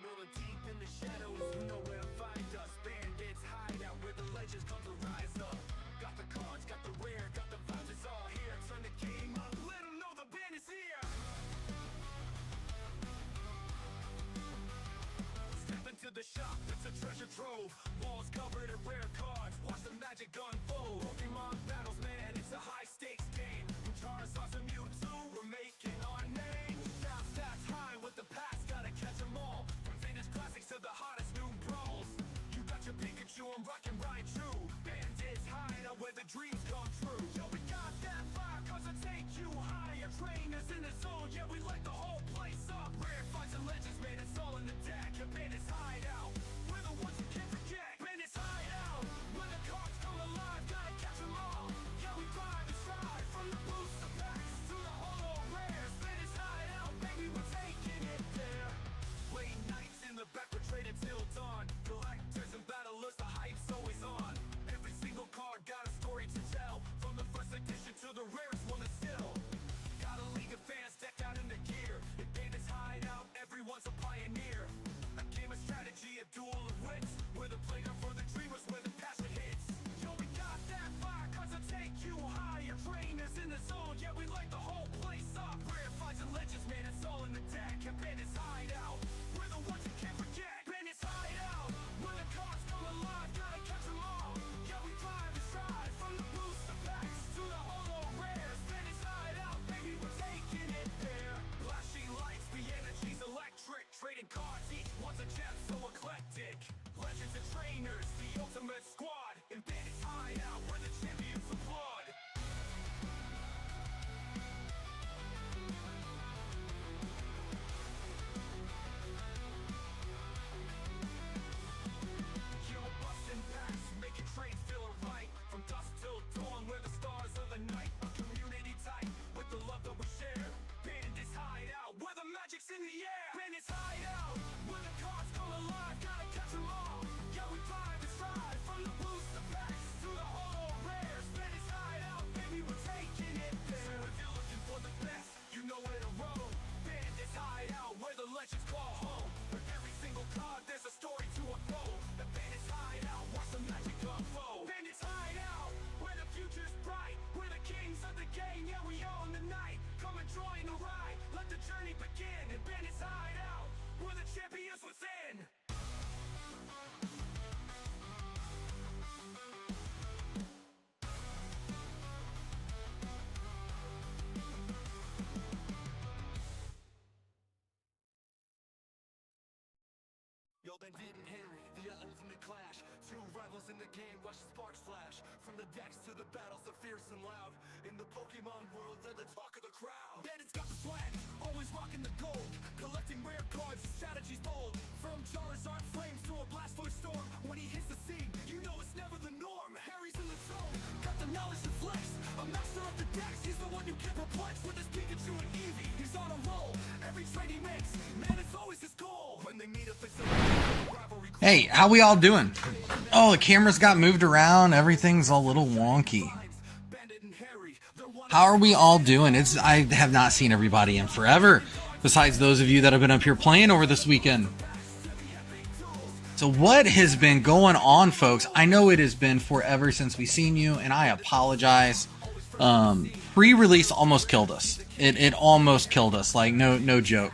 rolling deep in the shadows, you know where to find us. Bandits Hideout, where the legends come to rise up. Got the cards, got the rare, got the vibes, it's all here. Turn the game up, let them know the band is here. Step into the shop, it's a treasure trove. Walls covered in rare cards, watch the magic unfold. Pokemon battles, man, it's a high stakes game. Charizard's and Mewtwo, we're making our name. Now stats high with the past, gotta catch them all. From vintage classics to the hottest new brawls. You got your Pikachu, I'm rocking Raichu. Bandits Hideout, where the dreams come true. Yo, we got that fire, cause it take you higher. Trainers in the zone, yeah, we light the whole place up. Rare fights and legends, man, it's all in the deck. Your Bandits Hideout, we're the ones you can't forget. Bandits Hideout, when the cards come alive, gotta catch them all. Yeah, we ride and stride from the booster packs to the holo rares. Bandits Hideout, baby, we're taking it there. Late nights in the back, we're trading till dawn. Collectors and battlers, the hype's always on. Every single card got a story to tell. From the first edition to the rarest one that's still. Got a league of fans decked out in the gear. In Bandits Hideout, everyone's a pioneer. A game of strategy, a duel of wits. We're the playground for the dreamers, where the passion hits. Yo, we got that fire, cause it take you higher. Trainers in the zone, yeah, we light the whole place up. Rare fights and legends, man, it's all in the deck. And Bandits Hideout, we're the ones you can't forget. Bandits Hideout, when the cards come alive, gotta catch them all. Yeah, we drive and stride from the booster packs to the holo rares. Bandits Hideout, baby, we're taking it there. Flashing lights, the energy's electric. Trading cards, each one's a gem, so eclectic. Legends and trainers, the ultimate squad. In Bandits Hideout, we're the champions of blood. Yo, bustin' packs, making trades feel right. From dusk till dawn, we're the stars of the night. A community tight, with the love that we share. Bandits Hideout, where the magic's in the air. Bandits Hideout, when the cards come alive, gotta catch them all. Yeah, we drive and stride from the booster packs to the holo rares. Bandits Hideout, baby, we're taking it there. So if you're looking for the best, you know where to roam. Bandits Hideout, where the legends call home. For every single card, there's a story to unfold. The Bandits Hideout, watch the magic unfold. Bandits Hideout, where the future's bright. We're the kings of the game, yeah, we own the night. Come and join the ride, let the journey begin. In Bandits Hideout, we're the champions within. Yo, Bandit and Henry, the ultimate clash. Two rivals in the game, watch the sparks flash. From the decks to the battles, they're fierce and loud. In the Pokemon world, they're the talk of the crowd. Bandits got the swag, always rocking the gold. Collecting rare cards, strategies bold. From Charizard flames to a Blastoise storm. When he hits the scene, you know it's never the norm. Harry's in the zone, got the knowledge to flex. A master of the decks, he's the one you can't perplex. With his Pikachu and Eevee, he's on a roll. Every trade he makes, man, it's always his goal. When they meet up, it's a rivalry. Hey, how we all doing? Oh, the cameras got moved around. Everything's a little wonky. How are we all doing? I have not seen everybody in forever, besides those of you that have been up here playing over this weekend. So what has been going on, folks? I know it has been forever since we've seen you, and I apologize. Pre-release almost killed us. It almost killed us, like no joke.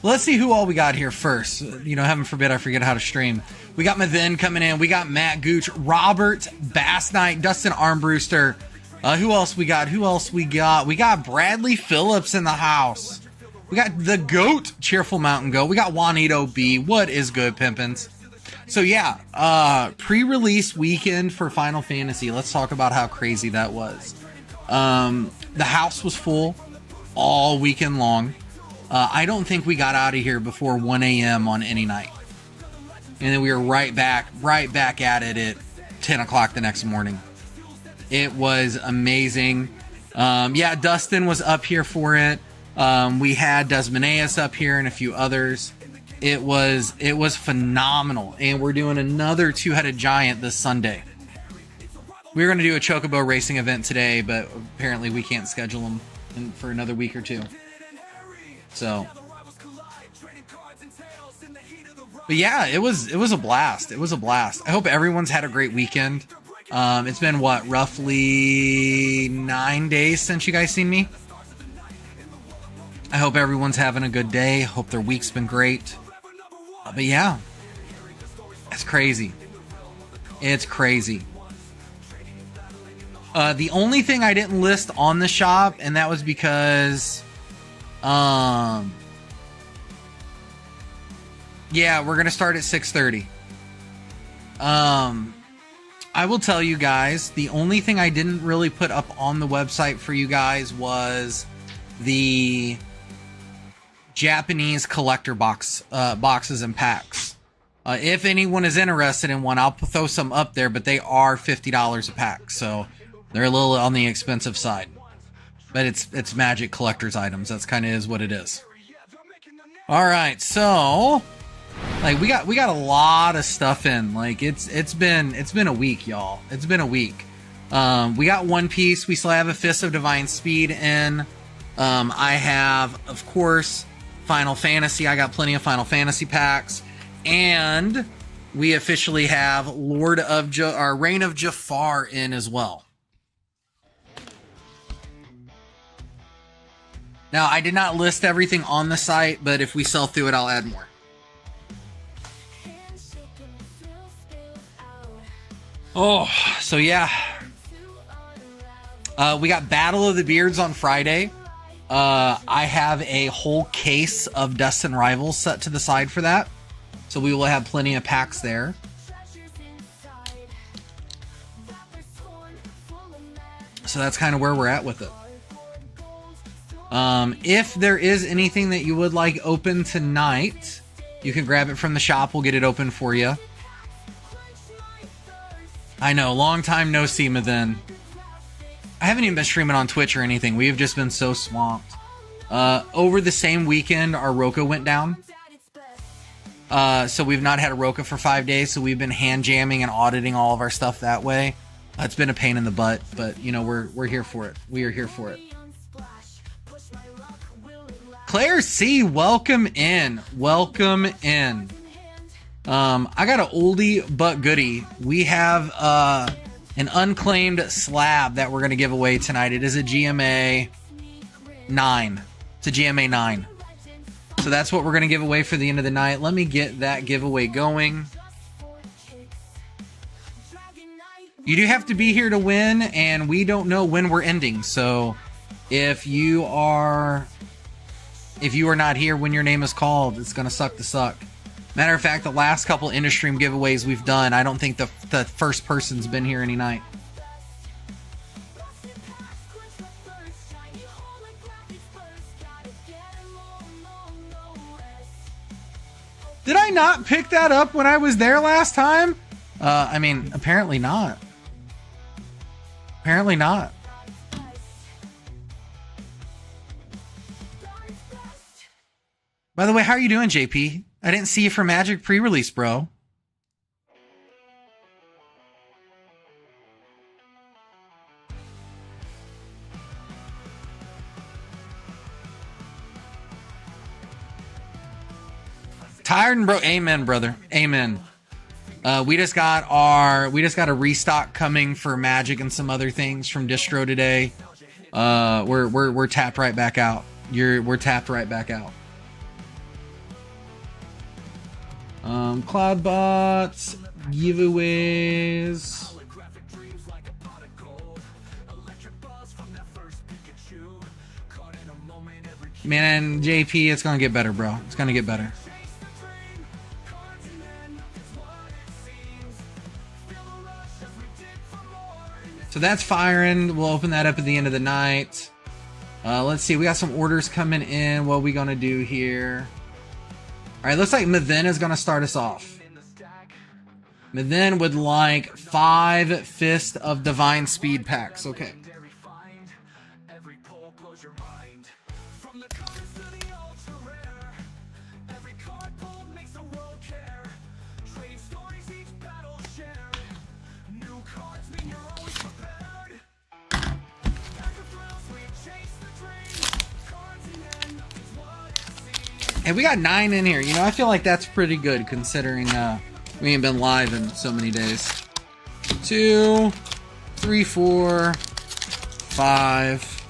Let's see who all we got here first. You know, heaven forbid I forget how to stream. We got Mathin coming in. We got Matt Gooch, Robert Bass Knight, Dustin Armbruster. Who else we got? We got Bradley Phillips in the house. We got the GOAT, Cheerful Mountain Goat. We got Juanito B. What is good, pimpins? So yeah, pre-release weekend for Final Fantasy. Let's talk about how crazy that was. The house was full all weekend long. I don't think we got out of here before 1 a.m. on any night. And then we were right back at it at 10 o'clock the next morning. It was amazing. Yeah, Dustin was up here for it. We had Desmaneus up here and a few others. It was phenomenal. And we're doing another two-headed giant this Sunday. We were going to do a Chocobo racing event today, but apparently we can't schedule them for another week or two. So But yeah, it was a blast. It was a blast. I hope everyone's had a great weekend. It's been what, roughly 9 days since you guys seen me. I hope everyone's having a good day. Hope their week's been great. But yeah, it's crazy. It's crazy. The only thing I didn't list on the shop, and that was because, yeah, we're gonna start at 6:30. I will tell you guys, the only thing I didn't really put up on the website for you guys was the Japanese collector boxes and packs. If anyone is interested in one, I'll throw some up there, but they are $50 a pack, so they're a little on the expensive side. But it's Magic collector's items. That's kind of is what it is. All right, so like we got a lot of stuff in. Like it's been a week, y'all. It's been a week. We got One Piece. We still have a Fist of Divine Speed in. I have, of course, Final Fantasy. I got plenty of Final Fantasy packs. And we officially have Reign of Jafar in as well. Now, I did not list everything on the site, but if we sell through it, I'll add more. Oh, so yeah. We got Battle of the Beards on Friday. I have a whole case of Destined Rivals set to the side for that. So we will have plenty of packs there. So that's kind of where we're at with it. If there is anything that you would like open tonight, you can grab it from the shop. We'll get it open for you. I know, long time no see, Mathen. I haven't even been streaming on Twitch or anything. We have just been so swamped. Over the same weekend, our Roka went down. So we've not had a Roka for 5 days, so we've been hand jamming and auditing all of our stuff that way. It's been a pain in the butt, but you know, we're here for it. We are here for it. Claire C, welcome in. Welcome in. I got an oldie but goodie. We have an unclaimed slab that we're going to give away tonight. It is a GMA 9. It's a GMA 9. So that's what we're going to give away for the end of the night. Let me get that giveaway going. You do have to be here to win, and we don't know when we're ending. So if you are not here when your name is called, it's going to suck to suck. Matter of fact, the last couple in-stream giveaways we've done, I don't think the first person's been here any night. Did I not pick that up when I was there last time? I mean, apparently not. Apparently not. By the way, how are you doing, JP? I didn't see you for Magic pre-release, bro. Tired and bro. Amen, brother. Amen. We just got a restock coming for Magic and some other things from distro today. We're tapped right back out. We're tapped right back out. Cloud bots, giveaways. Man, JP, it's gonna get better, bro. It's gonna get better. So that's firing. We'll open that up at the end of the night. Let's see. We got some orders coming in. What are we gonna do here? All right, looks like Mathen is going to start us off. Mathen would like 5 Fist of Divine Speed packs. Okay. Hey, we got 9 in here. You know, I feel like that's pretty good considering we ain't been live in so many days. 2, 3, 4, 5.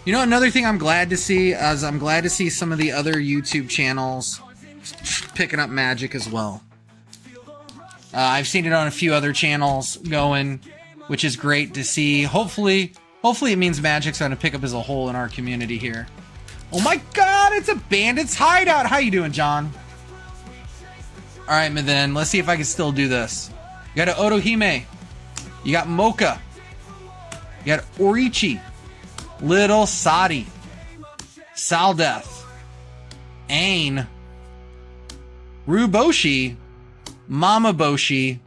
You know, another thing I'm glad to see is I'm glad to see some of the other YouTube channels picking up Magic as well. I've seen it on a few other channels going, which is great to see. Hopefully it means Magic's going to pick up as a whole in our community here. Oh my God, it's a Bandits Hideout. How you doing, John? All right, then let's see if I can still do this. You got an Otohime. You got Mocha. You got Orichi. Little Sadi. Saldeth. Ain. Ruboshi. Mama Boshi.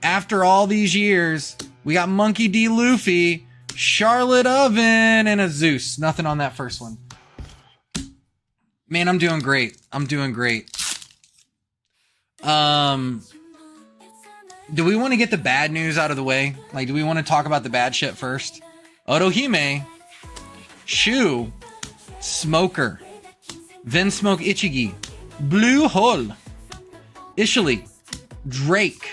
After all these years, we got Monkey D. Luffy, Charlotte Oven, and a Zeus. Nothing on that first one. Man, I'm doing great. I'm doing great. Do we want to get the bad news out of the way? Like, do we want to talk about the bad shit first? Otohime, Shu, Smoker, Vinsmoke Ichigi, Blue Hole, Ishili, Drake,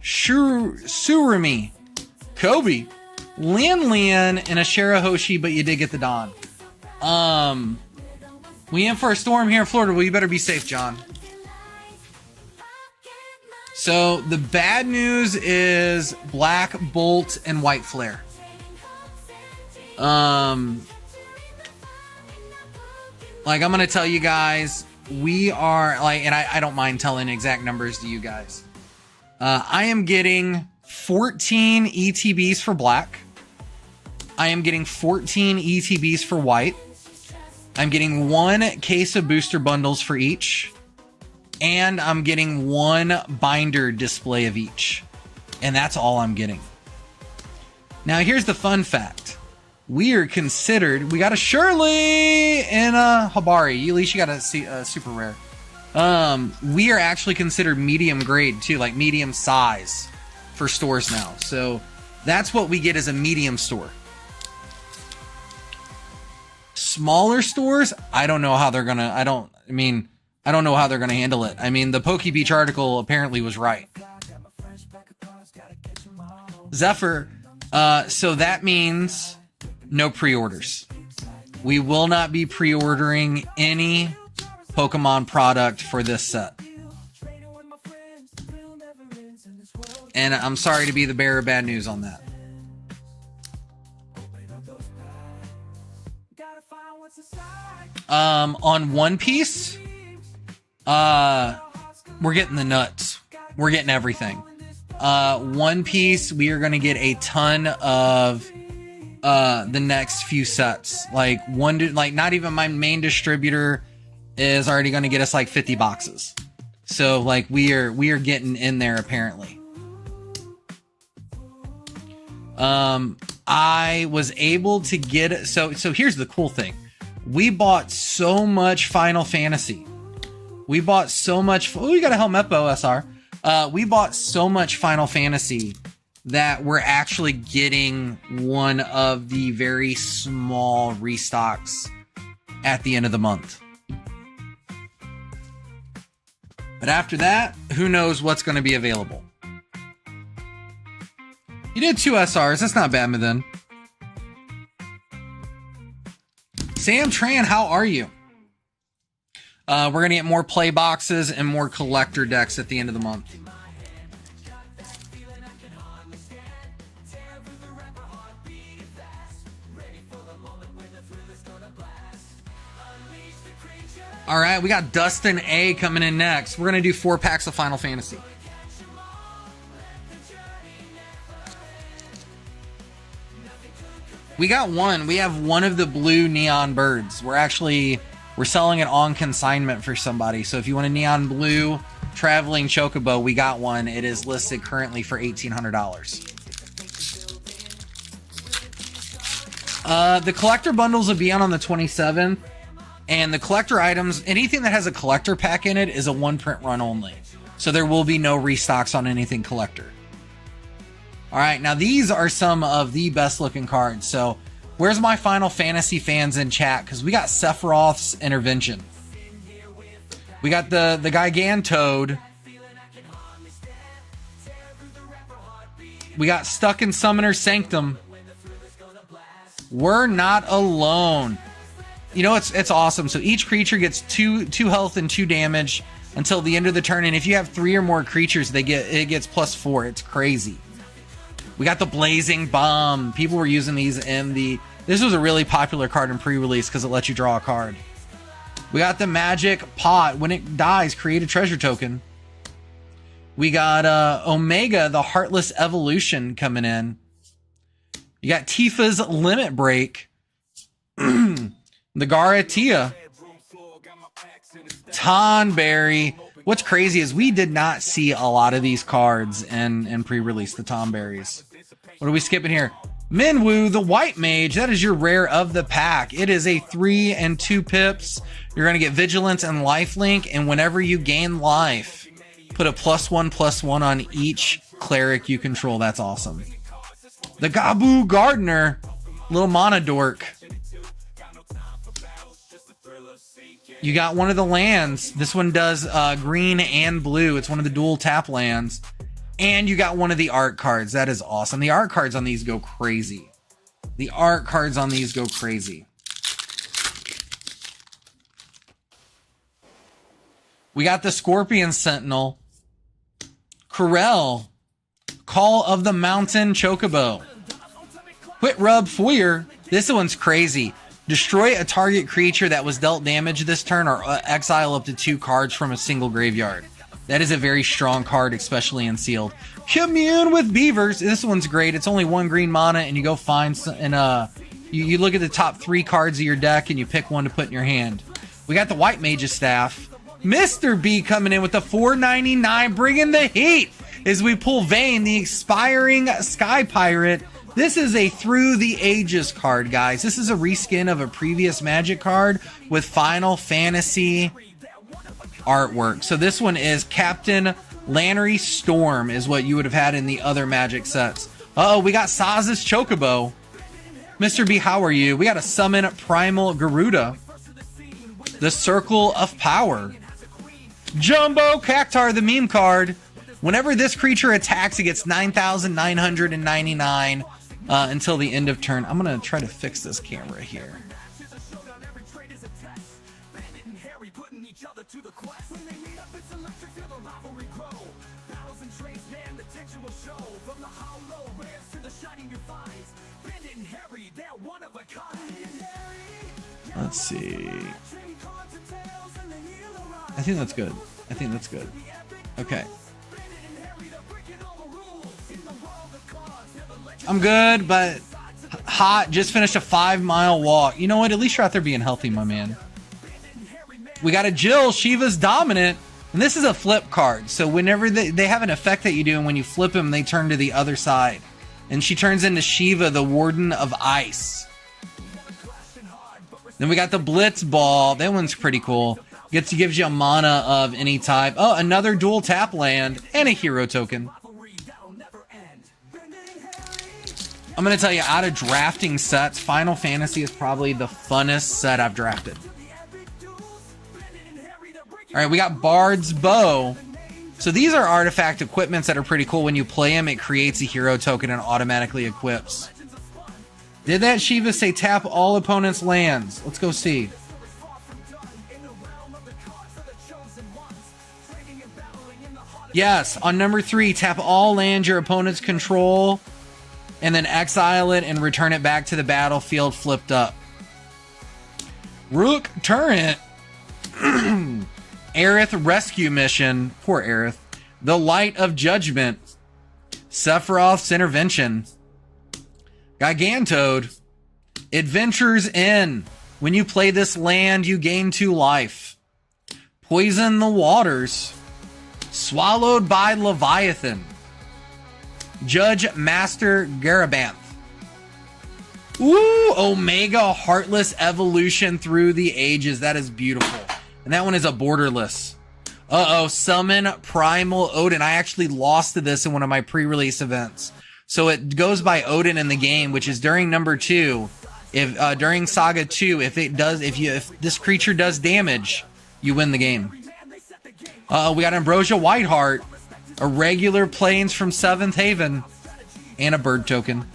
Surumi, Kobe, Lin, and a Shirahoshi, but you did get the Don. We in for a storm here in Florida. Well, you better be safe, John. So the bad news is Black Bolt and White Flare. Like, I'm gonna tell you guys, we are like, and I don't mind telling exact numbers to you guys. I am getting 14 ETBs for black. I am getting 14 ETBs for white. I'm getting 1 case of booster bundles for each. And I'm getting 1 binder display of each. And that's all I'm getting. Now, here's the fun fact. We are considered, we got a Shirley and a Habari. At least you got a super rare. We are actually considered medium grade too, like medium size for stores now. So that's what we get as a medium store. Smaller stores, I don't know how they're gonna, I don't know how they're gonna handle it. I mean, the Poke Beach article apparently was right. Zephyr, so that means no pre-orders. We will not be pre-ordering any Pokemon product for this set. And I'm sorry to be the bearer of bad news on that. On One Piece, we're getting the nuts. We're getting everything. One Piece, we are going to get a ton of the next few sets. Like not even my main distributor is already going to get us like 50 boxes. So like we are getting in there apparently. I was able to get, so here's the cool thing. We bought so much Final Fantasy. We bought so much, we got a Helmeppo SR. We bought so much Final Fantasy that we're actually getting one of the very small restocks at the end of the month. But after that, who knows what's going to be available. You did 2 SRs. That's not bad, then. Sam Tran, how are you? We're going to get more play boxes and more collector decks at the end of the month. All right, we got Dustin A coming in next. We're going to do 4 packs of Final Fantasy. We got one. We have one of the blue neon birds. We're selling it on consignment for somebody. So if you want a neon blue traveling chocobo, we got one. It is listed currently for $1,800. The collector bundles will be on the 27th. And the collector items, anything that has a collector pack in it is a 1 print run only. So there will be no restocks on anything collector. All right, now these are some of the best looking cards. So Where's my Final Fantasy fans in chat? Because we got Sephiroth's Intervention. We got the Gigantode. We got Stuck in Summoner's Sanctum. We're not alone. You know, it's awesome. So each creature gets two health and 2 damage until the end of the turn. And if you have 3 or more creatures, it gets +4. It's crazy. We got the Blazing Bomb. People were using these in this was a really popular card in pre-release because it lets you draw a card. We got the Magic Pot. When it dies, create a treasure token. We got Omega, the Heartless Evolution, coming in. You got Tifa's Limit Break. The Garatia. Tonberry. What's crazy is we did not see a lot of these cards in pre-release, the Tomberries. What are we skipping here? Minwu, the White Mage. That is your rare of the pack. It is a 3 and 2 pips. You're going to get Vigilance and Lifelink, and whenever you gain life, put a +1/+1 on each cleric you control. That's awesome. The Gabu Gardener, little mana dork. You got one of the lands. This one does green and blue. It's one of the dual tap lands. And you got one of the art cards. That is awesome. The art cards on these go crazy. The art cards on these go crazy. We got the Scorpion Sentinel. Corel. Call of the Mountain Chocobo. Quit Rub Foyer. This one's crazy. Destroy a target creature that was dealt damage this turn or exile up to 2 cards from a single graveyard. That is a very strong card, especially in sealed. Commune with Beavers. This one's great. It's only 1 green mana, and you go find you look at the top 3 cards of your deck and you pick one to put in your hand. We got the White Mage's Staff. Mr. B coming in with the $4.99, bringing the heat as we pull Vayne, the Expiring Sky Pirate. This is a Through the Ages card, guys. This is a reskin of a previous Magic card with Final Fantasy artwork. So this one is Captain Lannery Storm is what you would have had in the other Magic sets. Uh-oh, we got Saz's Chocobo. Mr. B, how are you? We got a Summon Primal Garuda. The Circle of Power. Jumbo Cactar, the meme card. Whenever this creature attacks, it gets 9,999 until the end of turn. I'm going to try to fix this camera here. Let's see. I think that's good. I think that's good. Okay. I'm good, but hot. Just finished a 5-mile walk. You know what? At least you're out there being healthy, my man. We got a Jill, Shiva's Dominant. And this is a flip card. So whenever they have an effect that you do, and when you flip them, they turn to the other side. And she turns into Shiva, the Warden of Ice. Then we got the Blitz Ball. That one's pretty cool. Gives you a mana of any type. Oh, another dual tap land and a hero token. I'm going to tell you, out of drafting sets, Final Fantasy is probably the funnest set I've drafted. All right, we got Bard's Bow. So these are artifact equipments that are pretty cool. When you play them, it creates a hero token and automatically equips. Did that Shiva say tap all opponents' lands? Let's go see. Yes, on number 3, tap all lands your opponents control and then exile it and return it back to the battlefield flipped up. Rook Turret. Aerith Rescue Mission. Poor Aerith. The Light of Judgment. Sephiroth's Intervention. Gigantode. Adventures In. When you play this land, you gain 2 life. Poison the Waters. Swallowed by Leviathan. Judge Master Garabanth. Ooh, Omega Heartless Evolution Through the Ages. That is beautiful. And that one is a borderless. Uh-oh, Summon Primal Odin. I actually lost to this in one of my pre-release events. So it goes by Odin in the game, which is during number 2. If during Saga 2, if this creature does damage, you win the game. We got Ambrosia Whiteheart, a regular Plains from 7th Haven, and a bird token.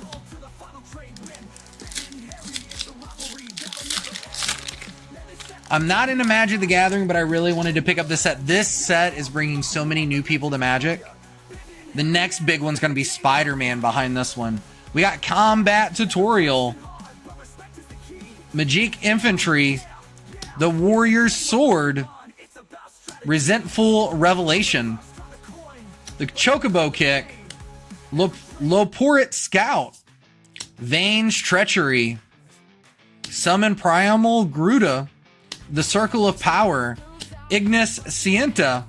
I'm not into Magic the Gathering, but I really wanted to pick up this set. This set is bringing so many new people to Magic. The next big one's going to be Spider-Man behind this one. We got Combat Tutorial, Magic Infantry, the Warrior's Sword, Resentful Revelation, the Chocobo Kick, Loporit Scout, Vane's Treachery, Summon Primal Gruda, the Circle of Power, Ignis Sienta,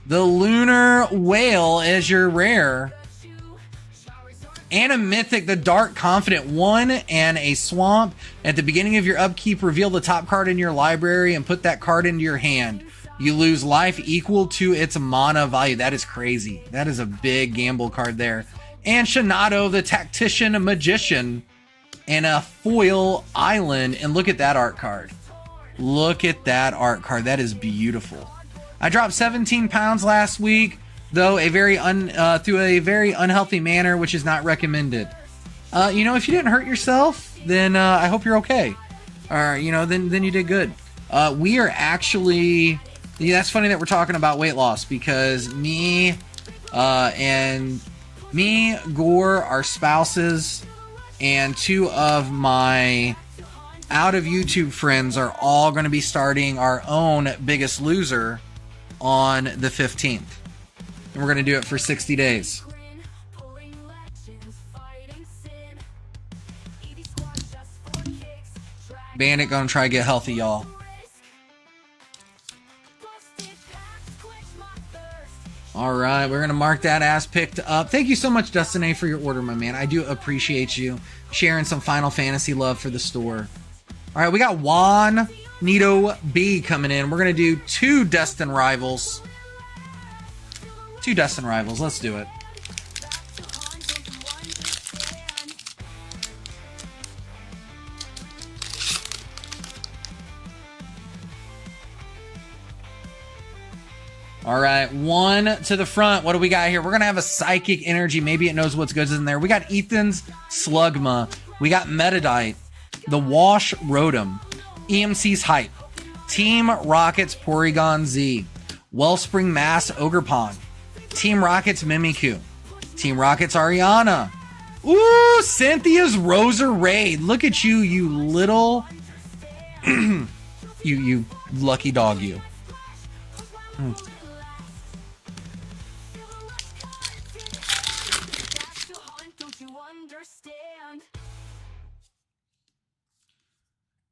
the Lunar Whale as your rare, and a Mythic, the Dark Confident 1, and a Swamp. At the beginning of your upkeep, reveal the top card in your library and put that card into your hand. You lose life equal to its mana value. That is crazy. That is a big gamble card there. And Shinato, the Tactician Magician, and a Foil Island. And look at that art card. Look at that art card. That is beautiful. I dropped 17 pounds last week, though through a very unhealthy manner, which is not recommended. If you didn't hurt yourself, then I hope you're okay. Or then you did good. We are actually. Yeah, that's funny that we're talking about weight loss, because me, Gore, our spouses, and 2 of my out of YouTube friends are all going to be starting our own Biggest Loser on the 15th. And we're going to do it for 60 days. Bandit going to try to get healthy, y'all. All right, we're going to mark that as picked up. Thank you so much, Destined, for your order, my man. I do appreciate you sharing some Final Fantasy love for the store. All right, we got Juan Nito B coming in. We're going to do 2 Destined Rivals. 2 Destined Rivals. Let's do it. All right, 1 to the front. What do we got here? We're going to have a Psychic Energy. Maybe it knows what's good in there. We got Ethan's Slugma. We got Metadite. The Wash Rotom. EMC's Hype. Team Rocket's Porygon Z. Wellspring Mass Ogerpon. Team Rocket's Mimikyu. Team Rocket's Ariana. Ooh, Cynthia's Roser Raid. Look at you, you little... you lucky dog, you.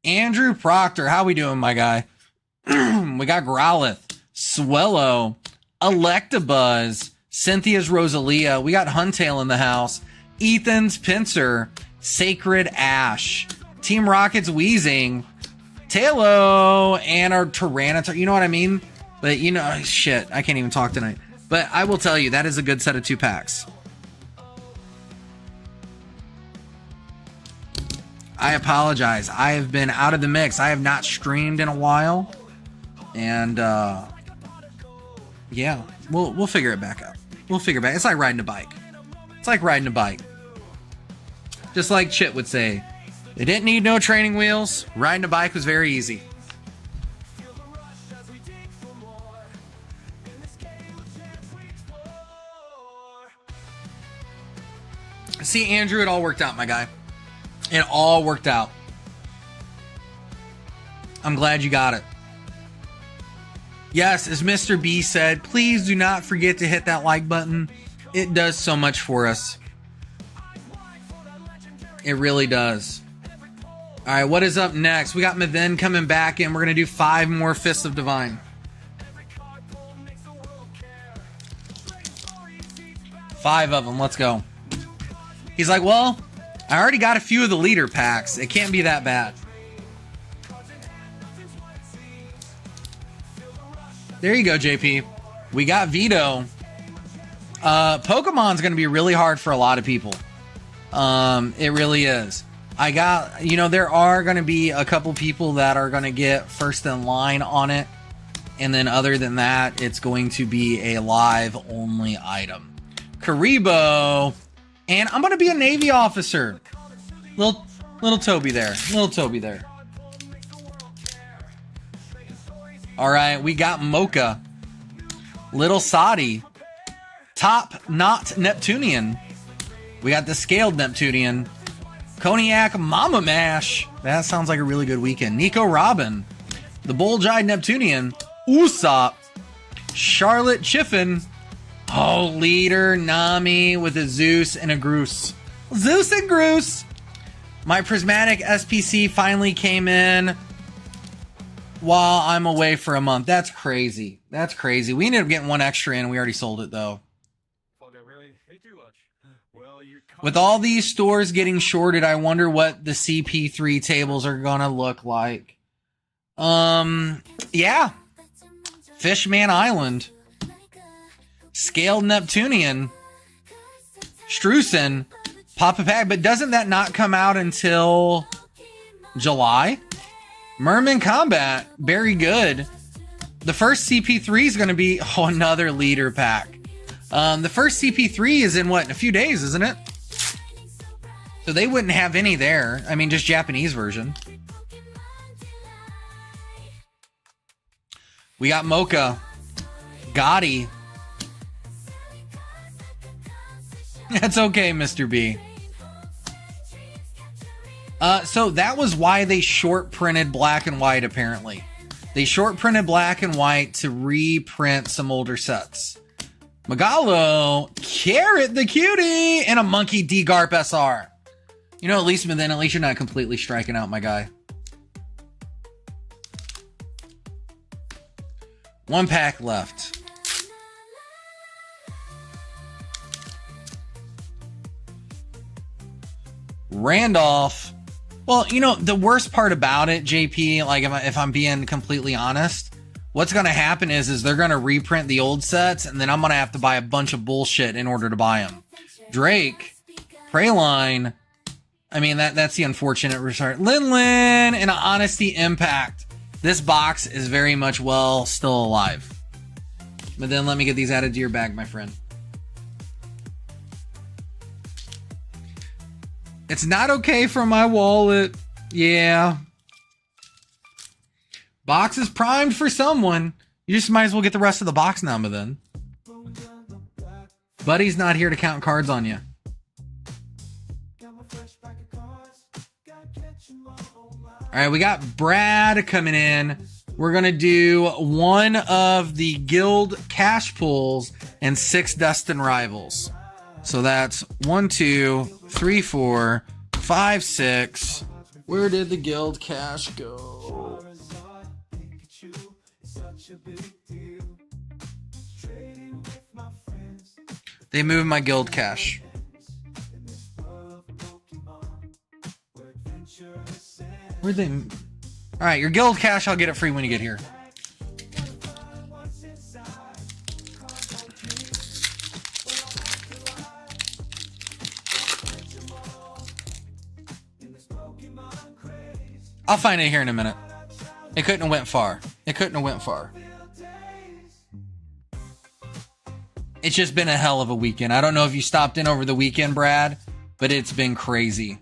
Andrew Proctor, how we doing, my guy? We got Growlithe, Swellow, Electabuzz, Cynthia's Rosalia. We got Huntail in the house. Ethan's Pinsir, Sacred Ash, Team Rocket's Weezing, Tailo, and our Tyranitar. You know what I mean? But shit, I can't even talk tonight. But I will tell you, that is a good set of 2 packs. I apologize. I have been out of the mix. I have not streamed in a while. And, yeah, we'll figure it back out. We'll figure it back. It's like riding a bike. It's like riding a bike. Just like Chit would say, it didn't need no training wheels. Riding a bike was very easy. See, Andrew, it all worked out, my guy. It all worked out. I'm glad you got it. Yes, as Mr. B said, please do not forget to hit that like button. It does so much for us. It really does. All right, what is up next? We got Maven coming back in. We're going to do 5 more Fists of Divine. 5 of them. Let's go. He's like, well, I already got a few of the leader packs. It can't be that bad. There you go, JP. We got Vito. Pokemon's going to be really hard for a lot of people. It really is. I got, you know, there are going to be a couple people that are going to get first in line on it. And then other than that, it's going to be a live only item. Karibo. And I'm going to be a Navy officer. Little Toby there. Little Toby there. All right, we got Mocha. Little Sadi. Top not Neptunian. We got the scaled Neptunian. Cognac Mama Mash. That sounds like a really good weekend. Nico Robin. The Bulge-Eyed Neptunian. Usopp. Charlotte Chiffin. Oh, Leader Nami with a Zeus and a Groose. Zeus and Groose. My Prismatic SPC finally came in while I'm away for a month. That's crazy. That's crazy. We ended up getting one extra in. We already sold it, though. With all these stores getting shorted, I wonder what the CP3 tables are going to look like. Yeah. Fishman Island. Scaled Neptunian. Strusen. Papa Pack. But doesn't that not come out until July? Merman Combat. Very good. The first CP3 is going to be another leader pack. The first CP3 is in what? In a few days, isn't it? So they wouldn't have any there. I mean, just Japanese version. We got Mocha. Gotti. That's okay, Mr. B. So that was why they short printed black and white, apparently. They short printed black and white to reprint some older sets. Megalo, Carrot the Cutie, and a Monkey D-Garp SR. You know, at least you're not completely striking out, my guy. One pack left. Randolph. Well, you know, the worst part about it, JP, like if I'm being completely honest, what's going to happen is they're going to reprint the old sets, and then I'm going to have to buy a bunch of bullshit in order to buy them. Drake, Preyline. I mean, that's the unfortunate result. Lin and Honesty Impact. This box is very much still alive. But then let me get these added to your bag, my friend. It's not okay for my wallet. Yeah. Box is primed for someone. You just might as well get the rest of the box now, then. Buddy's not here to count cards on you. All right, we got Brad coming in. We're going to do one of the guild cash pulls and 6 Destined rivals. So that's 1, 2, 3, 4, 5, 6. Where did the guild cash go? They moved my guild cash. Where'd they? All right, your guild cash, I'll get it free when you get here. I'll find it here in a minute. It couldn't have went far. It couldn't have went far. It's just been a hell of a weekend. I don't know if you stopped in over the weekend, Brad, but it's been crazy.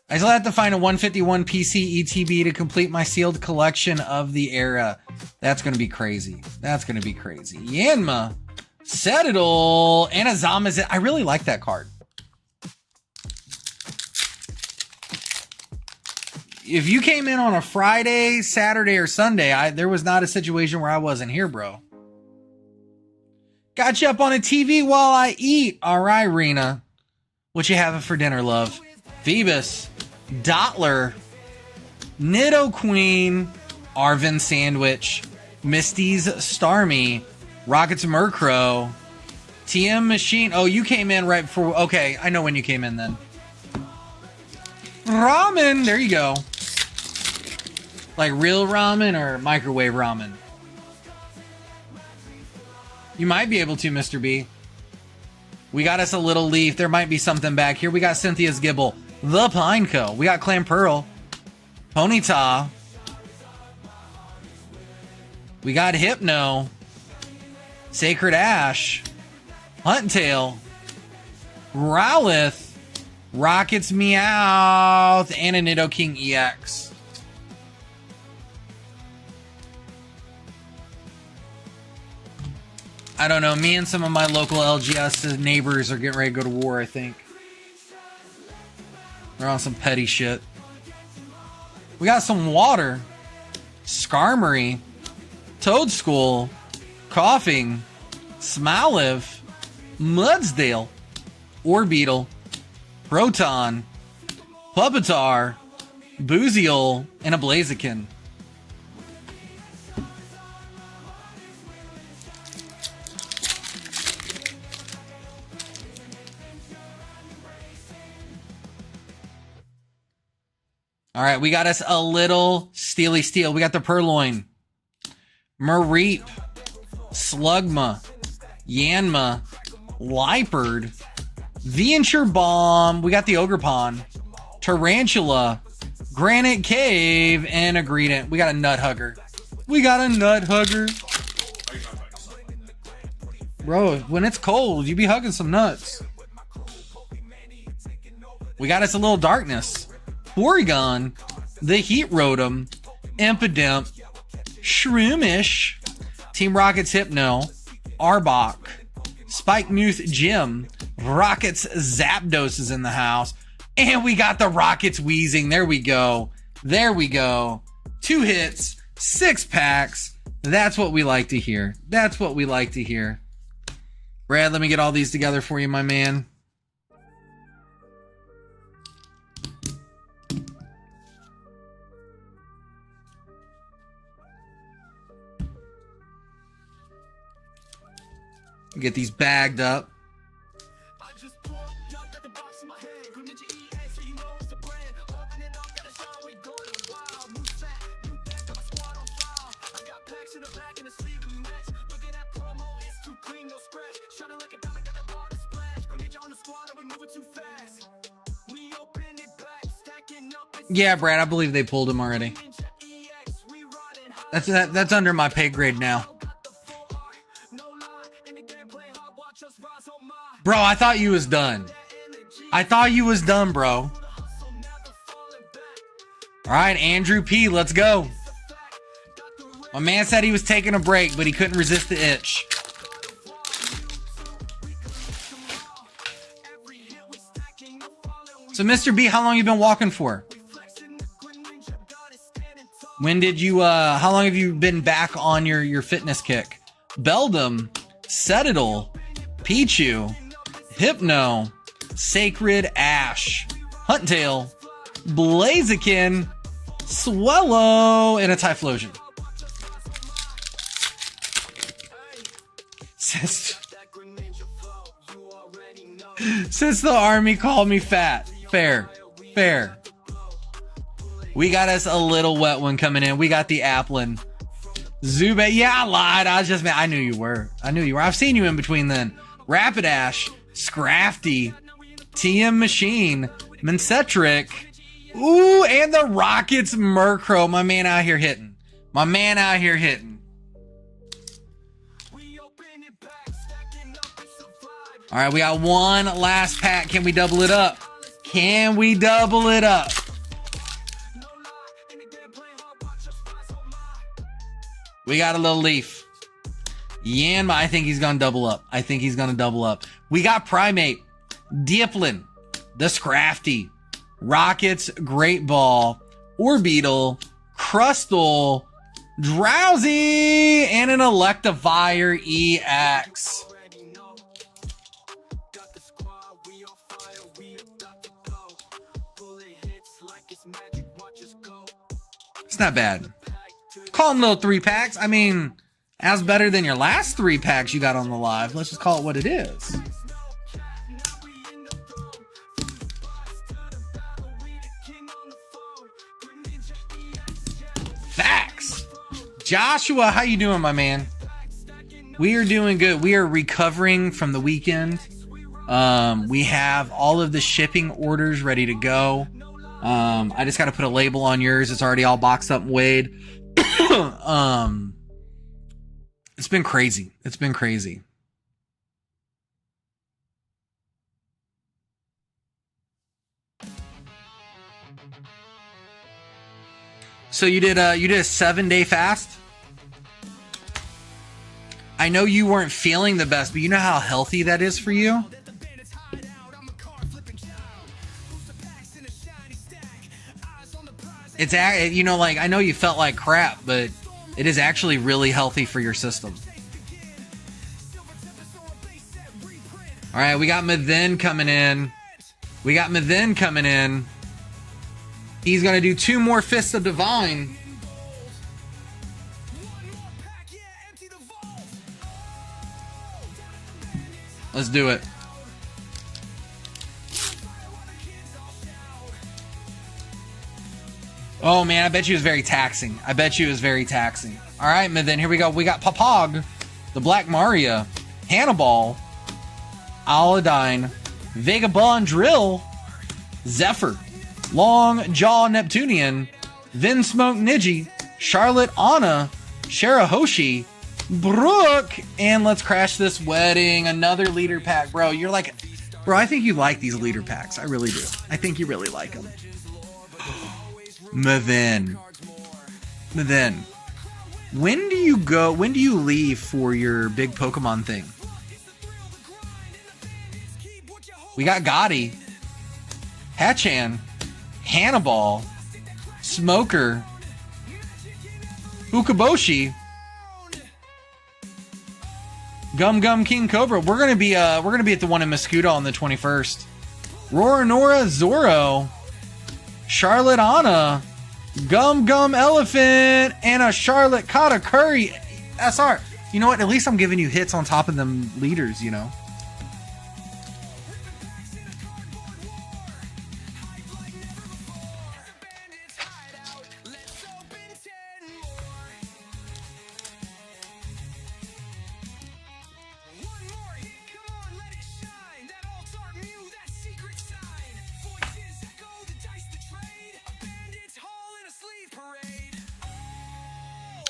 I still have to find a 151 PC ETB to complete my sealed collection of the era. That's going to be crazy. That's going to be crazy. Yanma, Citadel, and Azama. I really like that card. If you came in on a Friday, Saturday, or Sunday, there was not a situation where I wasn't here, bro. Got you up on a TV while I eat. All right, Rena. What you having for dinner, love? Phoebus, Dottler, Nido Queen, Arvin Sandwich, Misty's Starmie, Rockets Murkrow, TM Machine. Oh, you came in right before. Okay, I know when you came in then. Ramen. There you go. Like real ramen or microwave ramen? You might be able to, Mr. B. We got us a little leaf. There might be something back here. We got Cynthia's Gibble. The Pineco. We got Clan Pearl. Ponyta. We got Hypno. Sacred Ash. Huntail. Growlithe. Rockets Meowth. And a Nidoking EX. I don't know. Me and some of my local LGS neighbors are getting ready to go to war, I think. They're on some petty shit. We got some water. Skarmory. Toadstool. Coughing. Smoliv. Mudsdale. Orbeetle. Proton. Pupitar. Booziol. And a Blaziken. All right, we got us a little Steely Steel. We got the Purloin, Mareep, Slugma, Yanma, Liepard, Venture Bomb. We got the Ogerpon, Tarantula, Granite Cave, and a Greedent. We got a Nut Hugger. We got a Nut Hugger. Bro, when it's cold, you be hugging some nuts. We got us a little Darkness. Porygon, the Heat Rotom, Impidimp, Shroomish, Team Rocket's Hypno, Arbok, Spikemuth Gym, Rocket's Zapdos is in the house, and we got the Rocket's Wheezing. There we go. There we go. 2 hits, 6 packs. That's what we like to hear. That's what we like to hear. Brad, let me get all these together for you, my man. Get these bagged up. Yeah, Brad, I believe they pulled him already. That's under my pay grade now. Bro, I thought you was done. I thought you was done, bro. All right, Andrew P, let's go. My man said he was taking a break, but he couldn't resist the itch. So, Mr. B, how long you been walking for? When did you, how long have you been back on your fitness kick? Beldum, Citadel, Pichu, Hypno, Sacred Ash, Huntail, Blaziken, Swellow, and a Typhlosion. Since the army called me fat. Fair. Fair. We got us a little wet one coming in. We got the Applin. Zubat. Yeah, I lied. I knew you were. I've seen you in between then. Rapidash, Scrafty, TM Machine, Mancetric. Ooh, and the Rockets Murkrow. My man out here hitting. All right, we got one last pack. Can we double it up? We got a little Leaf. Yanma, I think he's going to double up. We got Primate, Dieplin, the Scrafty, Rockets, Great Ball, Orbeetle, Crustle, Drowsy, and an Electivire EX. It's not bad. Call them little 3-packs. I mean, as better than your last 3 packs you got on the live. Let's just call it what it is. Facts. Joshua, how you doing, my man? We are doing good. We are recovering from the weekend. We have all of the shipping orders ready to go. I just got to put a label on yours. It's already all boxed up and weighed. It's been crazy. It's been crazy. So you did a 7-day fast? I know you weren't feeling the best, but you know how healthy that is for you? It's, you know, like, I know you felt like crap, but it is actually really healthy for your system. All right, we got Mathen coming in. He's going to do 2 more Fists of Divine. Let's do it. Oh, man, I bet you it was very taxing. All right, Mathen, here we go. We got Papag, the Black Maria, Hannibal, Aladdin, Vagabond Drill, Zephyr, Long Jaw Neptunian, Vinsmoke Niji, Charlotte Anna, Shirahoshi, Brooke, and let's crash this wedding. Another leader pack. Bro, you're like, bro, I think you like these leader packs. I really do. I think you really like them. Mathen. When do you leave for your big Pokemon thing? We got Gotti, Hatchan, Hannibal, Smoker, Ukaboshi, Gum King Cobra. We're gonna be at the one in Mosquito on the 21st. Roranora Zoro, Charlotte Anna, Gum Elephant, and a Charlotte Katakuri SR. You know what? At least I'm giving you hits on top of them leaders, you know.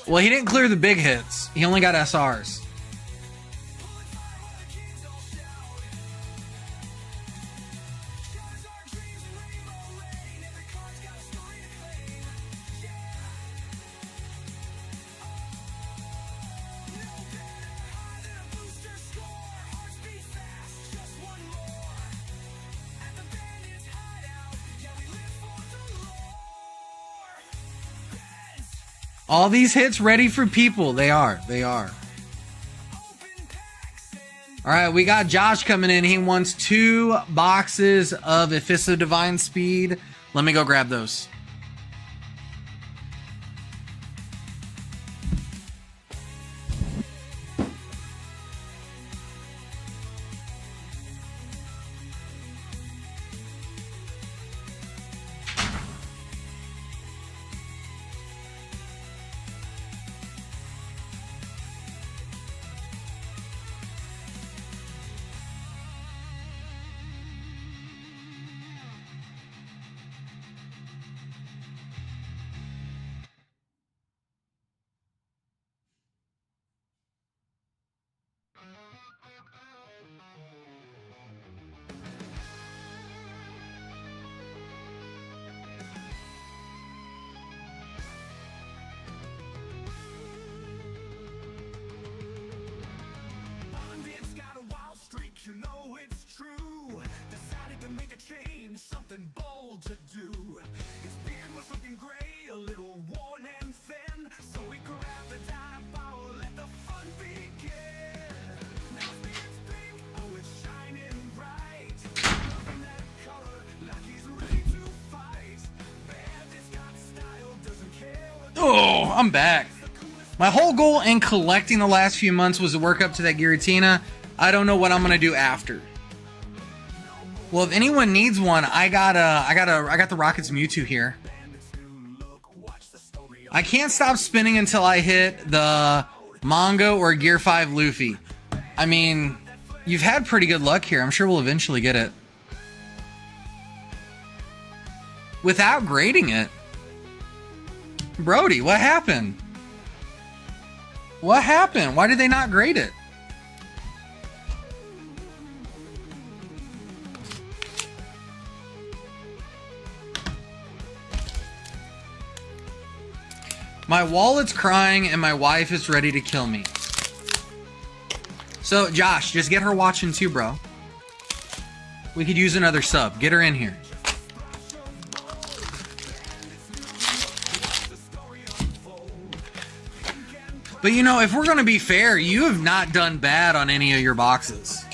Well, he didn't clear the big hits. He only got SRs. All these hits ready for people. They are. All right, we got Josh coming in. He wants 2 boxes of Ephisto Divine Speed. Let me go grab those. You know it's true. Decided to make a change, something bold to do. His beard was looking gray, a little worn and thin. So we grabbed the dial, let the fun begin. Now his beard's pink, oh it's shining bright. Loving that color, like he's ready to fight. Bandits got style, doesn't care what. Oh, I'm back. My whole goal in collecting the last few months was to work up to that Giratina. I don't know what I'm gonna do after. Well, if anyone needs one, I got the Rockets Mewtwo here. I can't stop spinning until I hit the Mongo or Gear 5 Luffy. I mean, You've had pretty good luck here. I'm sure we'll eventually get it. Without grading it. Brody, what happened? What happened? Why did they not grade it? My wallet's crying and my wife is ready to kill me. So, Josh, just get her watching too, bro. We could use another sub. Get her in here. But you know, if we're gonna be fair, you have not done bad on any of your boxes.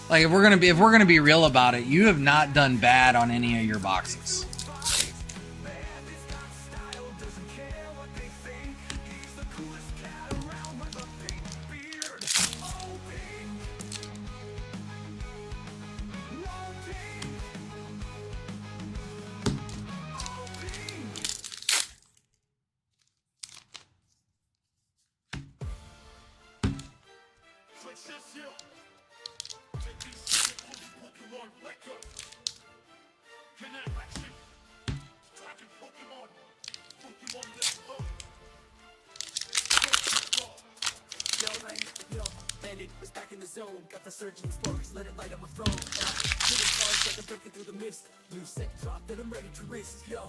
Like, if we're gonna be real about it, you have not done bad on any of your boxes. Bandit was back in the zone, got the surging sparks, let it light up a throne. Shooting stars like I'm breaking through the mist. Blue set drop that I'm ready to risk. Yo,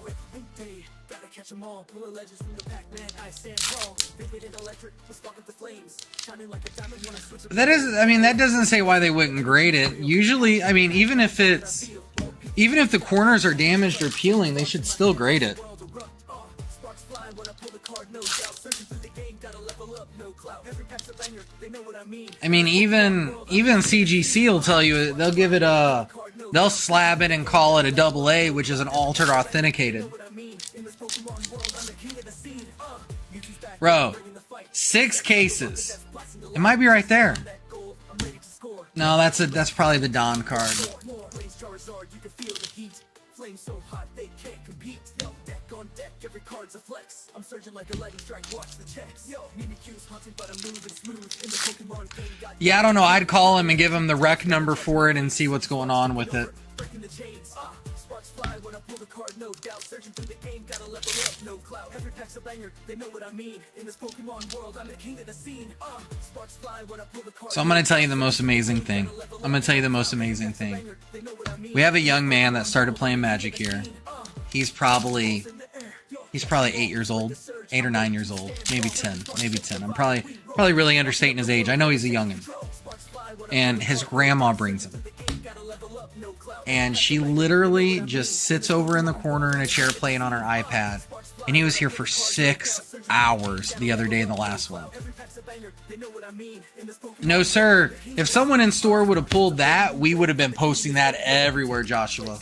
hey, gotta catch them all. Pull the legends from the pack, man, I stand tall. Vivid and electric, will spark up the flames. Shining like a diamond when I switch. That is, I mean, that doesn't say why they wouldn't grade it. Usually, I mean, even if the corners are damaged or peeling, they should still grade it. Sparks fly when I pull the card, no doubt. Searching through the game, gotta level up, no clout. Every pack's a banger, they know what I mean. I mean, even CGC will tell you, they'll give it a, they'll slab it and call it a AA, which is an altered authenticated. Bro, 6 cases. It might be right there. No, that's probably the Don card. I'm surging like a lightning strike, watch the checks. Yo, Mimikyu's haunted, but I'm moving smooth in the Pokemon game. Yeah, I don't know. I'd call him and give him the rec number for it and see what's going on with it. Breaking the chains, sparks fly when I pull the card, no doubt. Searching through the game, gotta level up, no clout. Every pack's a banger, they know what I mean. In this Pokemon world, I'm the king of the scene. Sparks fly when I pull the card. So I'm going to tell you the most amazing thing. We have a young man that started playing Magic here. He's probably 8 years old, 8 or 9 years old, maybe 10. I'm probably really understating his age. I know he's a youngin'. And his grandma brings him. And she literally just sits over in the corner in a chair playing on her iPad. And he was here for 6 hours the other day in the last one. No, sir. If someone in store would have pulled that, we would have been posting that everywhere, Joshua.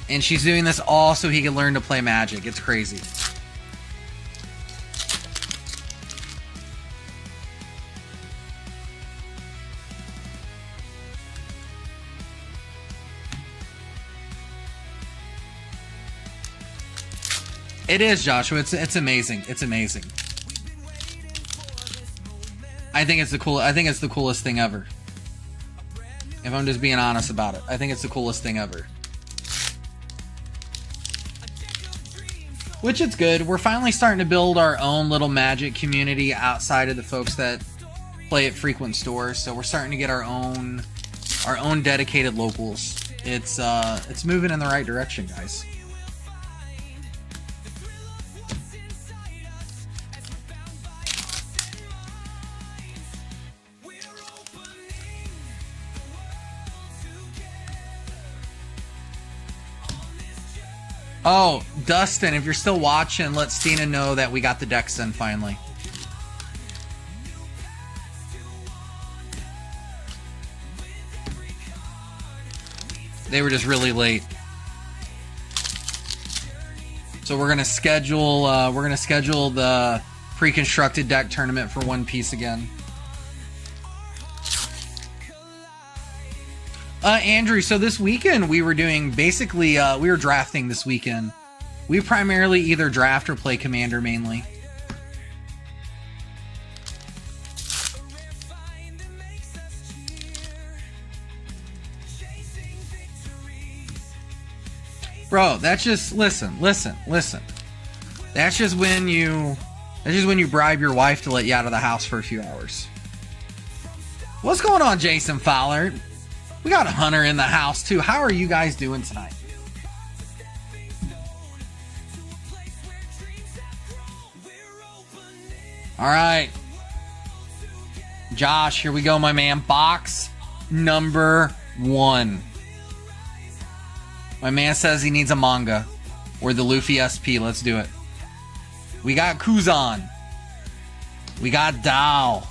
And she's doing this all so he can learn to play Magic. It's crazy. It is, Joshua. It's amazing. It's amazing. I think it's the coolest thing ever. If I'm just being honest about it, I think it's the coolest thing ever. Which it's good. We're finally starting to build our own little Magic community outside of the folks that play at frequent stores. So we're starting to get our own dedicated locals. It's moving in the right direction, guys. Oh, Dustin, if you're still watching, let Stina know that we got the decks in finally. They were just really late. So we're gonna schedule the pre-constructed deck tournament for One Piece again. Andrew, so this weekend we were doing basically, we were drafting this weekend. We primarily either draft or play Commander mainly. Bro, that's just, listen. That's just when you bribe your wife to let you out of the house for a few hours. What's going on, Jason Fowler? We got Hunter in the house too. How are you guys doing tonight? All right. Josh, here we go, my man. Box number 1. My man says he needs a manga. Or the Luffy SP. Let's do it. We got Kuzan. We got Dao.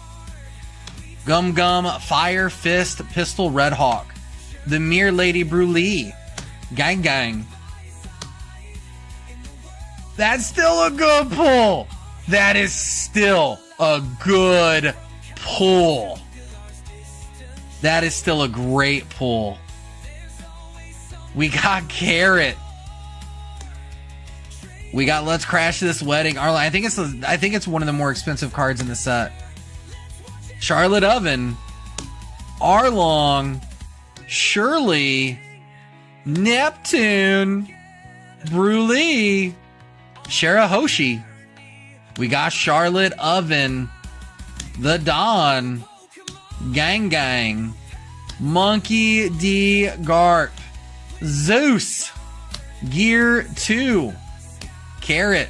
Gum Gum, Fire Fist, Pistol Red Hawk. The Mere Lady Brulé. Gang Gang. That's still a good pull. That is still a good pull. That is still a great pull. We got Carrot. We got Let's Crash This Wedding. Arlong, I think it's one of the more expensive cards in the set. Charlotte Oven. Arlong. Shirley. Neptune. Brulé. Shirahoshi. We got Charlotte Oven. The Dawn. Gang Gang. Monkey D. Garp. Zeus. Gear 2. Carrot.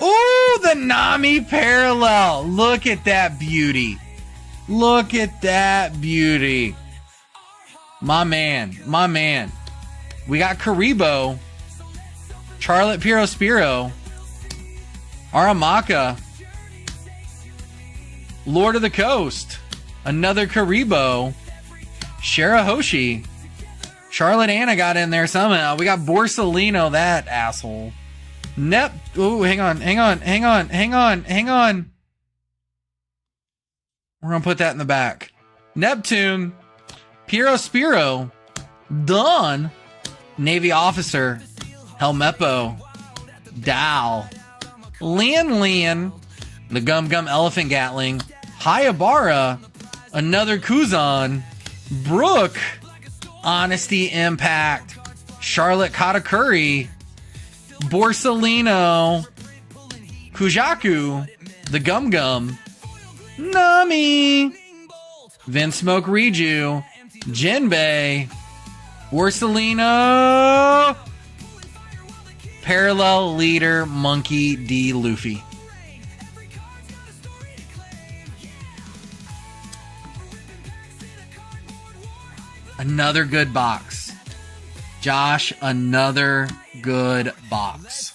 Ooh, the Nami parallel. Look at that beauty. Look at that beauty. My man. We got Karibo. Charlotte Spiro. Aramaka. Lord of the Coast. Another Karibo. Shirahoshi. Charlotte Anna got in there somehow. We got Borsalino, that asshole. Ooh, hang on. We're gonna put that in the back. Neptune, Spiro, Dawn, Navy Officer, Helmeppo, Dal, Lian, the Gum Gum Elephant Gatling, Hayabara, another Kuzan, Brooke, Honesty Impact, Charlotte Katakuri, Borsalino, Kujaku, the Gum Gum, Nami, Vinsmoke Riju, Jinbei, Borsalino, Parallel Leader, Monkey D. Luffy. Another good box. Josh, another good box.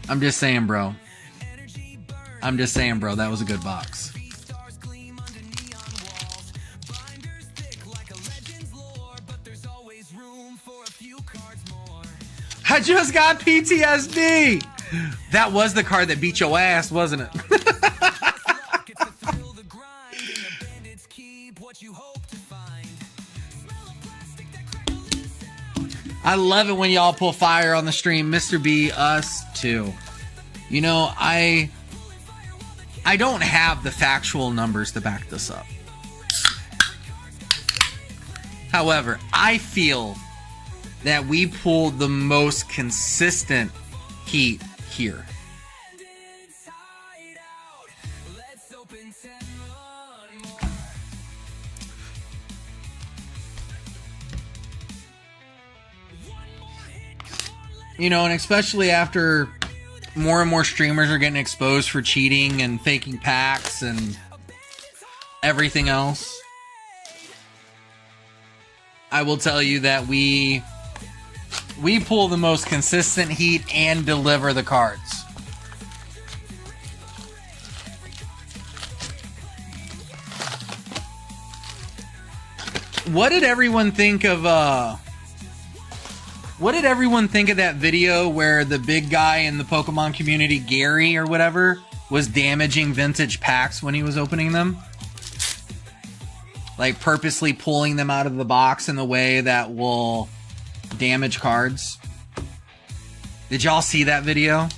I'm just saying, bro. That was a good box. I just got PTSD. That was the card that beat your ass, wasn't it? I love it when y'all pull fire on the stream. Mr. B, us too. You know, I don't have the factual numbers to back this up. However, I feel that we pulled the most consistent heat here. You know, and especially after more and more streamers are getting exposed for cheating and faking packs and everything else, I will tell you that we pull the most consistent heat and deliver the cards. What did everyone think of that video where the big guy in the Pokemon community, Gary or whatever, was damaging vintage packs when he was opening them. Like purposely pulling them out of the box in the way that will damage cards. Did y'all see that video?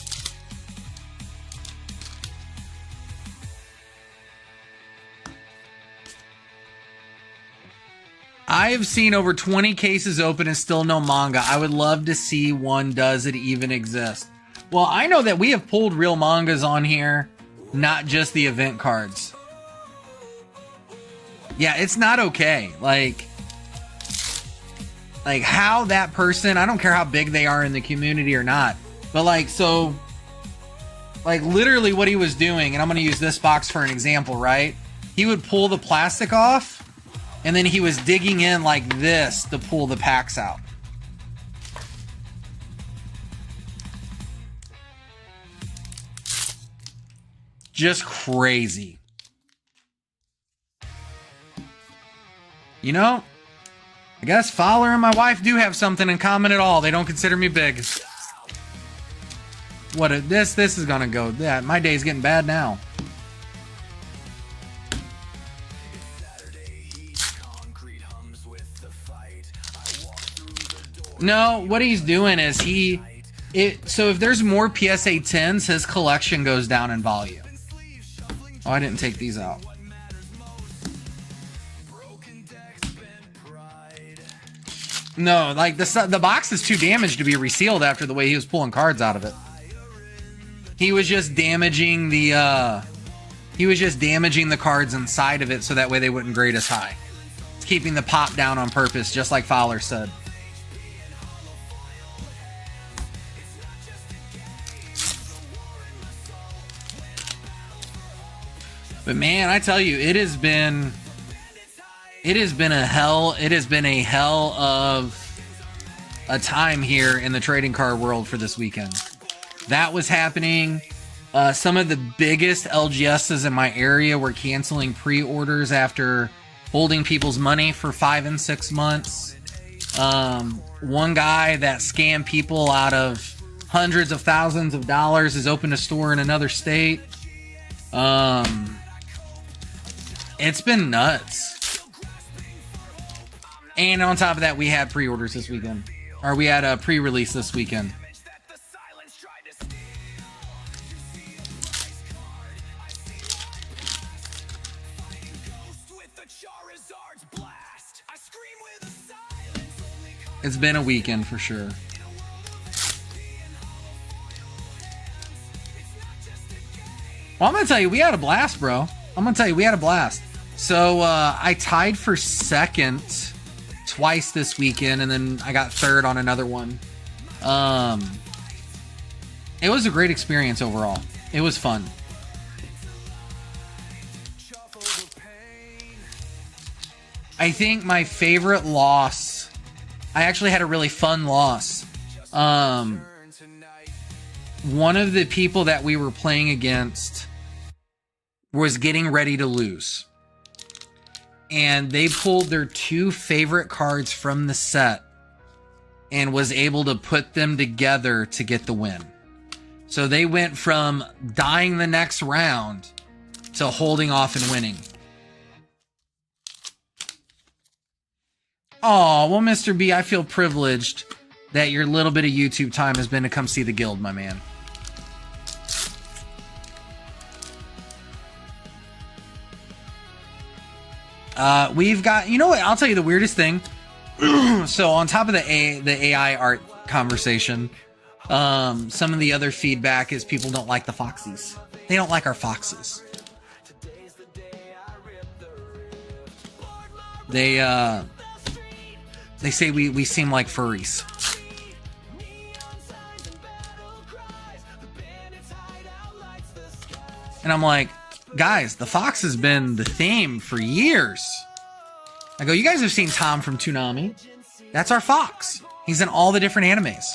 I have seen over 20 cases open and still no manga. I would love to see one. Does it even exist? Well, I know that we have pulled real mangas on here, not just the event cards. Yeah, it's not okay. Like how that person, I don't care how big they are in the community or not, but literally what he was doing, and I'm going to use this box for an example, right? He would pull the plastic off, and then he was digging in like this to pull the packs out. Just crazy. You know, I guess Fowler and my wife do have something in common at all. They don't consider me big. This is gonna go. Yeah, my day's getting bad now. No, what he's doing is so if there's more PSA 10s, his collection goes down in volume. Oh, I didn't take these out. No, like the box is too damaged to be resealed after the way he was pulling cards out of it. He was just damaging the cards inside of it so that way they wouldn't grade as high. It's keeping the pop down on purpose, just like Fowler said. But man, I tell you, it has been a hell of a time here in the trading card world for this weekend. That was happening. Some of the biggest LGSs in my area were canceling pre-orders after holding people's money for 5 and 6 months. One guy that scammed people out of hundreds of thousands of dollars has opened a store in another state. It's been nuts. And on top of that, we had pre-orders this weekend. Or we had a pre-release this weekend. It's been a weekend for sure. Well, I'm going to tell you, we had a blast, bro. So, I tied for second twice this weekend, and then I got third on another one. It was a great experience overall. It was fun. I think my favorite loss, I actually had a really fun loss. One of the people that we were playing against was getting ready to lose. And they pulled their 2 favorite cards from the set and was able to put them together to get the win. So they went from dying the next round to holding off and winning. Oh, well, Mr. B, I feel privileged that your little bit of YouTube time has been to come see the guild, my man. We've got, you know what? I'll tell you the weirdest thing. So on top of the AI art conversation, some of the other feedback is people don't like the foxies. They don't like our foxes. They say we seem like furries. And I'm like, guys, the fox has been the theme for years. I go, you guys have seen Tom from Toonami. That's our fox. He's in all the different animes.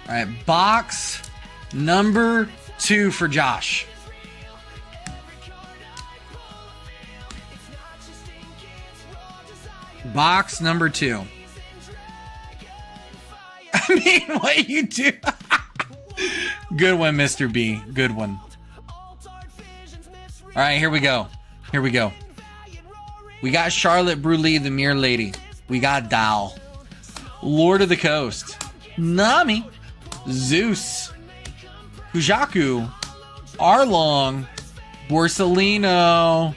All right, box number 2 for Josh. Box number 2. I mean, what you do? Good one, Mr. B. Good one. All right, here we go. Here we go. We got Charlotte Bruley, the Mirror Lady. We got Dal. Lord of the Coast. Nami. Zeus. Kujaku. Arlong. Borsellino.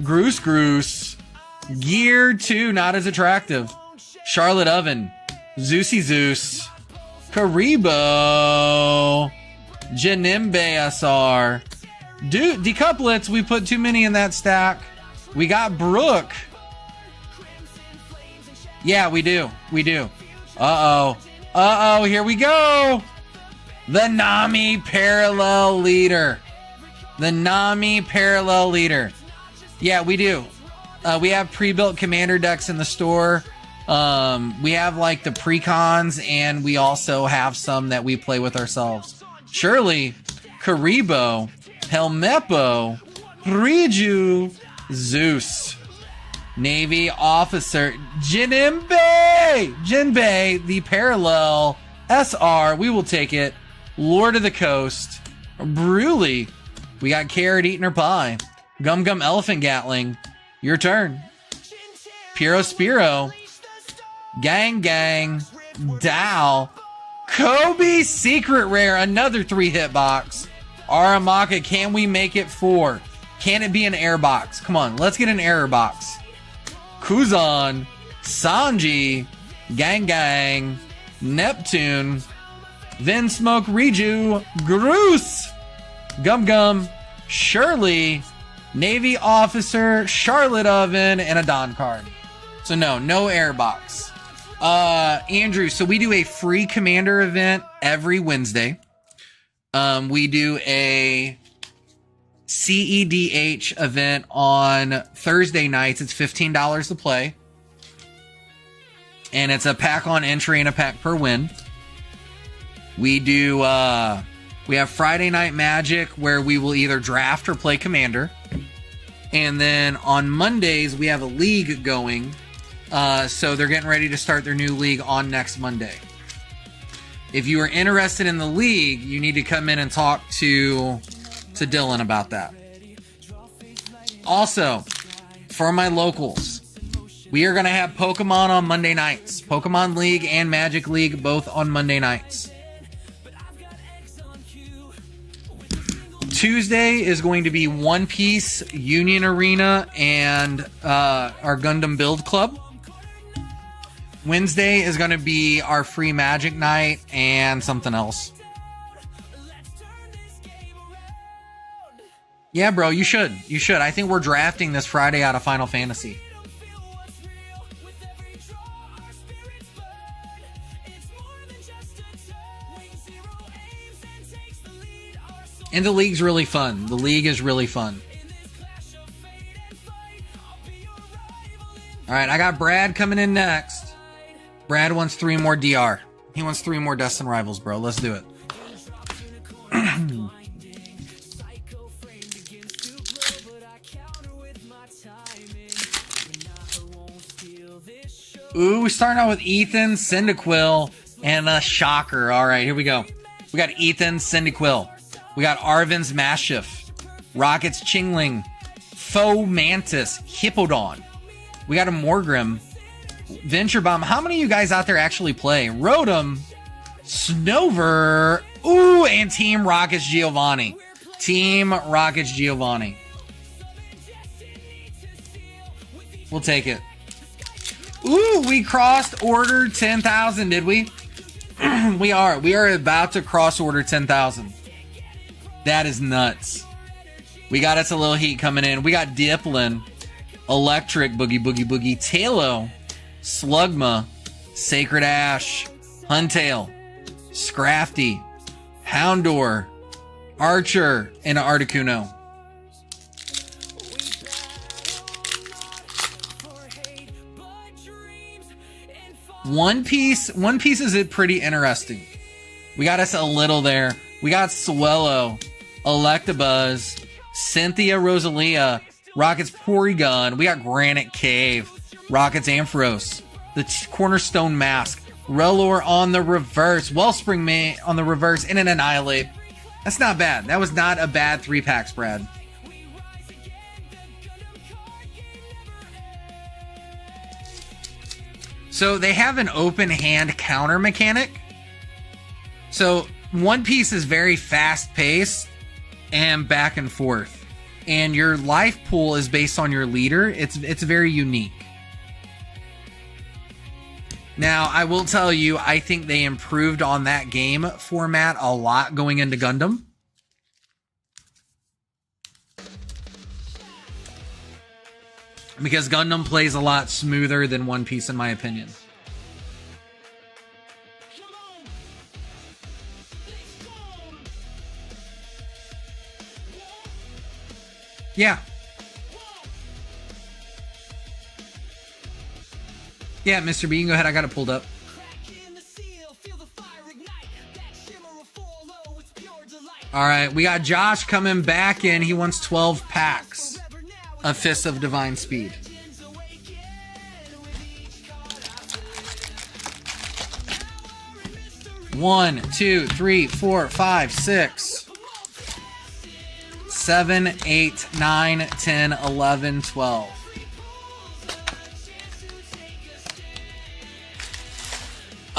Groose. Gear 2, not as attractive. Charlotte Oven. Zeusy Zeus. Karibo. Janimbe SR. Decouplets, we put too many in that stack. We got Brooke. Yeah, we do. We do. Uh-oh, here we go. The Nami Parallel Leader. The Nami Parallel Leader. Yeah, we do. We have pre-built commander decks in the store. We have like the precons, and we also have some that we play with ourselves. Shirley, Karibo, Helmeppo, Riju, Zeus, Navy Officer, Jinbei, the Parallel SR. We will take it. Lord of the Coast, Bruley. We got Carrot eating her pie. Gum Gum Elephant Gatling. Your turn. Piro Spiro. Gang Gang. Dow. Kobe Secret Rare. Another 3-hit box. Aramaka. Can we make it 4? Can it be an air box? Come on. Let's get an error box. Kuzan. Sanji. Gang Gang. Neptune. Vinsmoke Riju. Groose. Gum Gum. Shirley. Navy Officer, Charlotte Oven, and a Don card. So no air box. Andrew, so we do a free commander event every Wednesday. We do a CEDH event on Thursday nights. It's $15 to play. And it's a pack on entry and a pack per win. We do, we have Friday Night Magic where we will either draft or play commander. And then on Mondays, we have a league going. So they're getting ready to start their new league on next Monday. If you are interested in the league, you need to come in and talk to Dylan about that. Also, for my locals, we are going to have Pokemon on Monday nights. Pokemon League and Magic League, both on Monday nights. Tuesday is going to be One Piece, Union Arena, and our Gundam Build Club. Wednesday is going to be our free Magic night and something else. Yeah, bro, you should. You should. I think we're drafting this Friday out of Final Fantasy. And the league's really fun. The league is really fun. All right, I got Brad coming in next. Brad wants 3 more DR. He wants 3 more Destined Rivals, bro. Let's do it. Ooh, we're starting out with Ethan, Cyndaquil, and a shocker. All right, here we go. We got Ethan, Cyndaquil. We got Arvin's Mastiff, Rocket's Chingling, Faux Mantis, Hippodon. We got a Morgrim, Venture Bomb. How many of you guys out there actually play? Rotom, Snover, ooh, and Team Rocket's Giovanni. Team Rocket's Giovanni. We'll take it. Ooh, we crossed order 10,000, did we? We are about to cross order 10,000. That is nuts. We got us a little heat coming in. We got Dipplin, Electric, Boogie, Talo, Slugma, Sacred Ash, Huntail, Scrafty, Houndour, Archer, and Articuno. One Piece is pretty interesting. We got us a little there. We got Swellow, Electabuzz, Cynthia Rosalia, Rocket's Porygon. We got Granite Cave, Rockets Ampharos, the Cornerstone Mask, Relor on the reverse, Wellspring Mate on the reverse, and an Annihilate. That's not bad. That was not a bad 3-pack spread. So they have an open hand counter mechanic. So One Piece is very fast paced and back and forth. And your life pool is based on your leader. It's very unique. Now, I will tell you, I think they improved on that game format a lot going into Gundam. Because Gundam plays a lot smoother than One Piece, in my opinion. Yeah. Yeah, Mr. B, you can go ahead. I got it pulled up. All right, we got Josh coming back in. He wants 12 packs of Fists of Divine Speed. One, two, three, 4, 5, 6, 7, 8, 9, 10, 11, 12.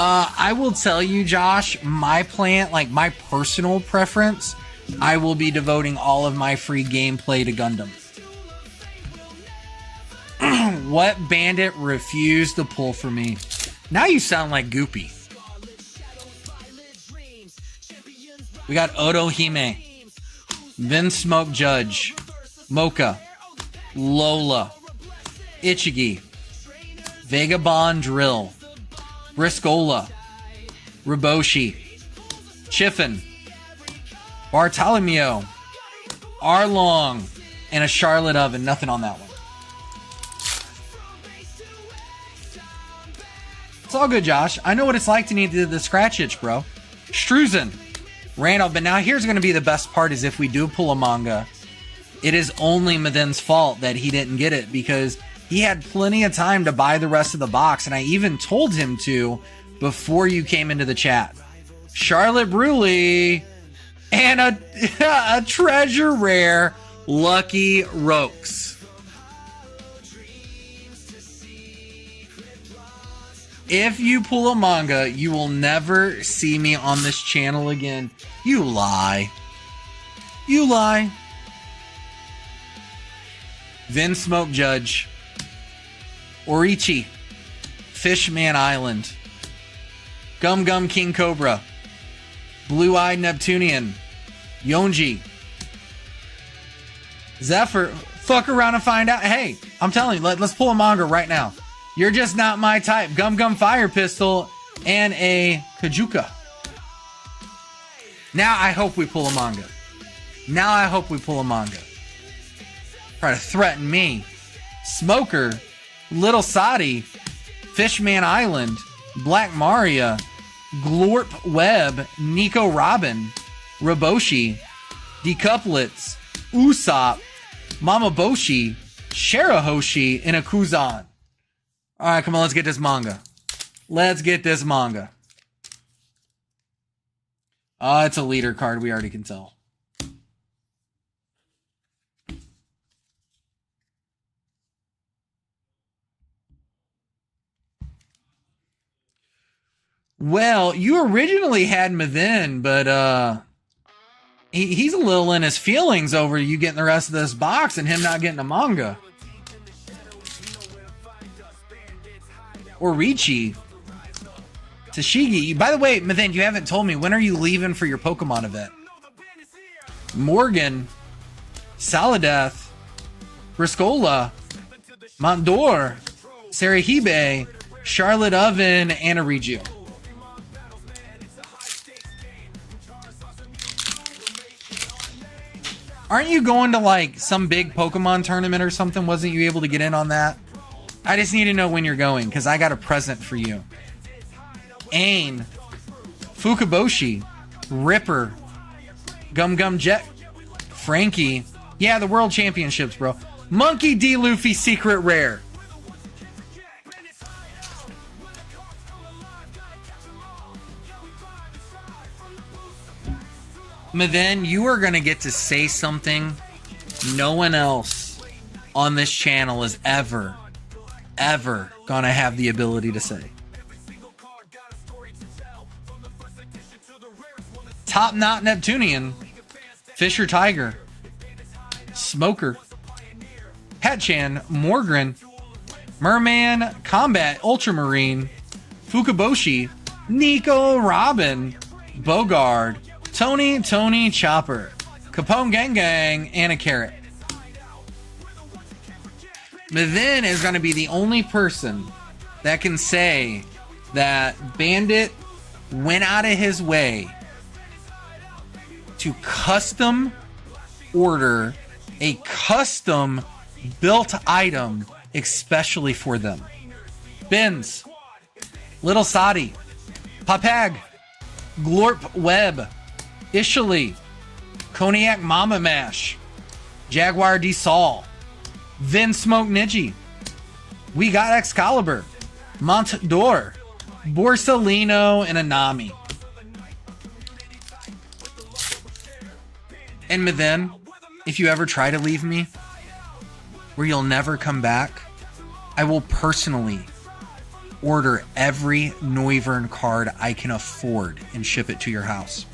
I will tell you, Josh, my plan, like my personal preference, I will be devoting all of my free gameplay to Gundam. What bandit refused to pull for me? Now you sound like Goopy. We got Otohime, Vinsmoke Judge, Mocha, Lola, Ichigi, Vagabond Drill, Briscola, Riboshi, Chiffin, Bartolomeo, Arlong, and a Charlotte Oven. Nothing on that one. It's all good, Josh. I know what it's like to need the scratch itch, bro. Struzen, Randall. But now here's going to be the best part is if we do pull a manga, it is only Maden's fault that he didn't get it because he had plenty of time to buy the rest of the box, and I even told him to before you came into the chat. Charlotte Bruley and a treasure rare Lucky Rokes. If you pull a manga, you will never see me on this channel again. You lie. You lie. Vinsmoke Judge, Orichi, Fishman Island, Gum Gum King Cobra, Blue Eyed Neptunian, Yonji, Zephyr. Fuck around and find out. Hey, I'm telling you, let's pull a manga right now. You're just not my type. Gum Gum Fire Pistol and a Kajuka. Now I hope we pull a manga. Now I hope we pull a manga. Try to threaten me. Smoker, Little Sadi, Fishman Island, Black Maria, Glorp Web, Nico Robin, Riboshi, Decouplets, Usopp, Mamaboshi, Shirahoshi, and a Kuzan. Alright, come on, let's get this manga. Let's get this manga. Oh, it's a leader card, we already can tell. Well, you originally had Maven, but he's a little in his feelings over you getting the rest of this box and him not getting a manga. Orichi, Tashigi. By the way, Maven, you haven't told me, when are you leaving for your Pokemon event? Morgan, Saladeth, Briscola, Mondor, Sarahibe, Charlotte Oven, and a Regio. Aren't you going to like some big Pokemon tournament or something? Wasn't you able to get in on that? I just need to know when you're going because I got a present for you. Ain, Fukaboshi, Ripper, Gum Gum Jet, Frankie. Yeah, the World Championships, bro. Monkey D. Luffy Secret Rare. But then you are going to get to say something no one else on this channel is ever going to have the ability to say. Top Knot Neptunian, Fisher Tiger, Smoker, Hatchan, Morgren, Merman, Combat, Ultramarine, Fukaboshi, Nico, Robin, Bogard, Tony, Chopper, Capone Gang Gang, and a Carrot. But then is going to be the only person that can say that Bandit went out of his way to custom order a custom built item especially for them. Benz, Little Sadi, Papag, Glorp Web, Ishali, Cognac Mama Mash, Jaguar D Sol, Vin Smoke Niji, We Got Excalibur, Montdor, Borsalino, and Anami. And then, if you ever try to leave me, where you'll never come back, I will personally order every Noivern card I can afford and ship it to your house.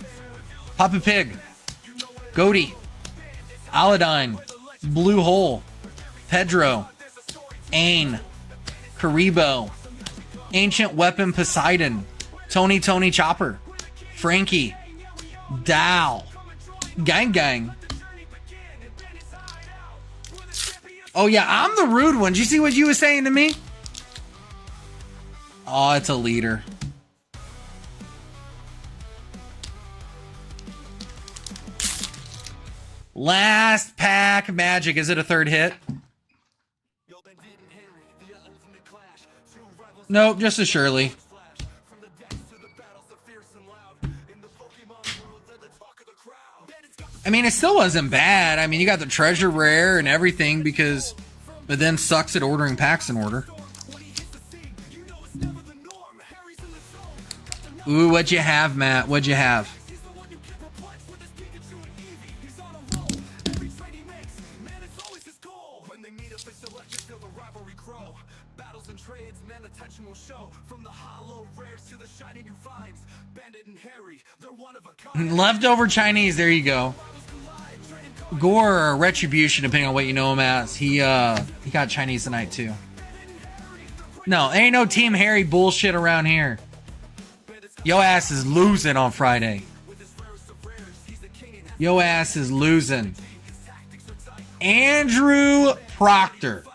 Papa Pig, Goaty, Aladdin, Blue Hole, Pedro, Ain, Karibo, Ancient Weapon Poseidon, Tony Chopper, Frankie, Dow, Gang. Oh yeah, I'm the rude one. Did you see what you were saying to me? Oh, it's a leader. Last pack Magic. Is it a third hit? Nope, just a Shirley. I mean, it still wasn't bad. I mean, you got the treasure rare and everything because, but then sucks at ordering packs in order. Ooh, what'd you have, Matt? What'd you have? Leftover Chinese, there you go. Gore or Retribution, depending on what you know him as. He got Chinese tonight too. No, ain't no Team Harry bullshit around here. Yo ass is losing on Friday. Yo ass is losing. Andrew Proctor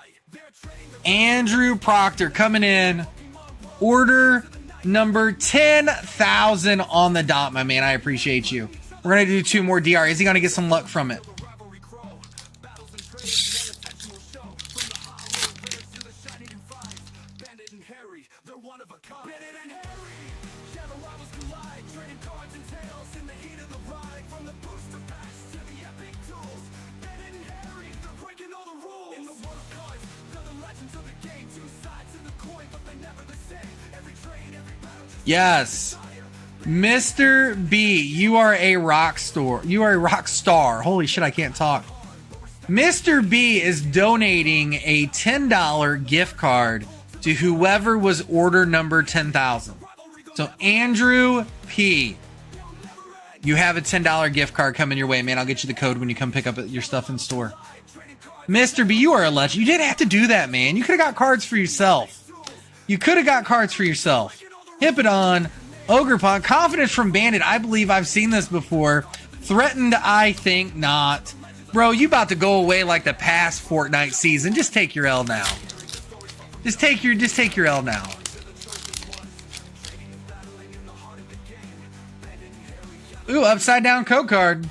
coming in. Order number 10,000 on the dot, my man. I appreciate you. We're going to do 2 more DR. Is he going to get some luck from it? Yes. Mr. B, you are a rock star. You are a rock star. Holy shit, I can't talk. Mr. B is donating a $10 gift card to whoever was order number 10,000. So Andrew P, you have a $10 gift card coming your way, man. I'll get you the code when you come pick up your stuff in store. Mr. B, you are a legend. You didn't have to do that, man. You could have got cards for yourself. Hippodon, Ogrepon, Confidence from Bandit. I believe I've seen this before. Threatened, I think not. Bro, you about to go away like the past Fortnite season. Just take your L now. Just take your L now. Ooh, upside down code card.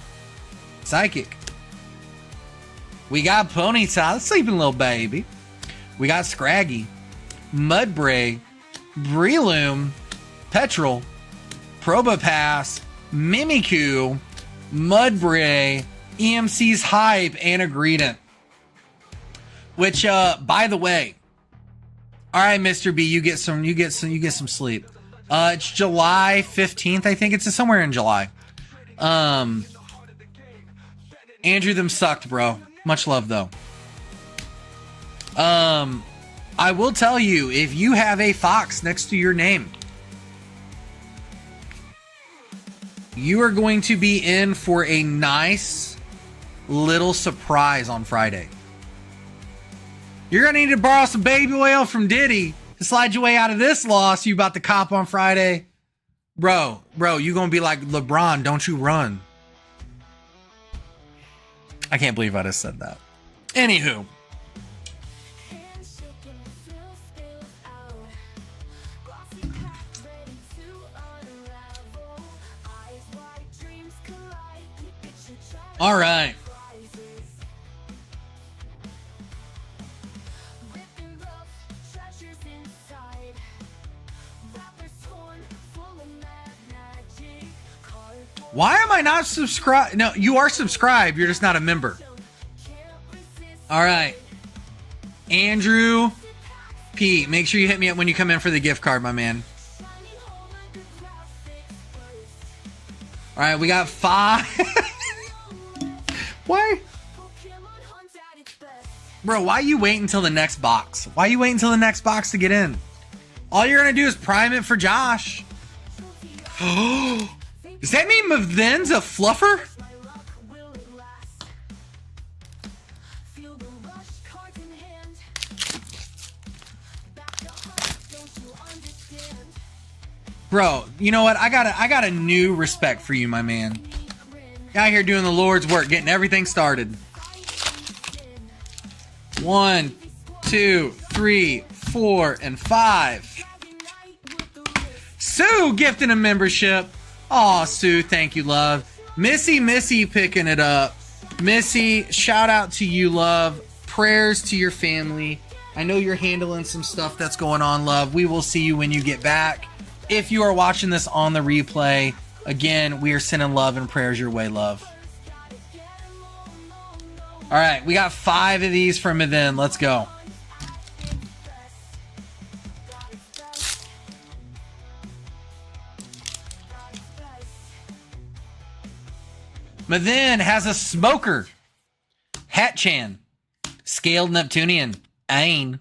Psychic. We got Ponyta, sleeping little baby. We got Scraggy, Mudbray, Breloom, Petrol, Probopass, Mimikyu, Mudbray, EMC's Hype, and a Greedent. Which, by the way, all right, Mr. B, you get some sleep. It's July 15th, I think. It's somewhere in July. Andrew, them sucked, bro. Much love, though. I will tell you, if you have a fox next to your name, you are going to be in for a nice little surprise on Friday. You're going to need to borrow some baby oil from Diddy to slide your way out of this loss you about to cop on Friday. Bro, you going to be like LeBron, don't you run. I can't believe I just said that. Anywho. All right. Why am I not subscribed? No, you are subscribed. You're just not a member. All right. Andrew P. Make sure you hit me up when you come in for the gift card, my man. All right, we got 5. Why? Bro, why you wait until the next box? Why you wait until the next box to get in? All you're going to do is prime it for Josh. Does that mean Maven's a fluffer? Bro, you know what? I got a new respect for you, my man. You're out here doing the Lord's work, getting everything started. 1, 2, 3, 4, and 5. Sue gifting a membership. Aw, Sue, thank you, love. Missy picking it up. Missy, shout out to you, love. Prayers to your family. I know you're handling some stuff that's going on, love. We will see you when you get back. If you are watching this on the replay, again, we are sending love and prayers your way, love. All right, we got 5 of these from Maven. Let's go. Maven has a smoker. Hatchan. Scaled Neptunian. Ain.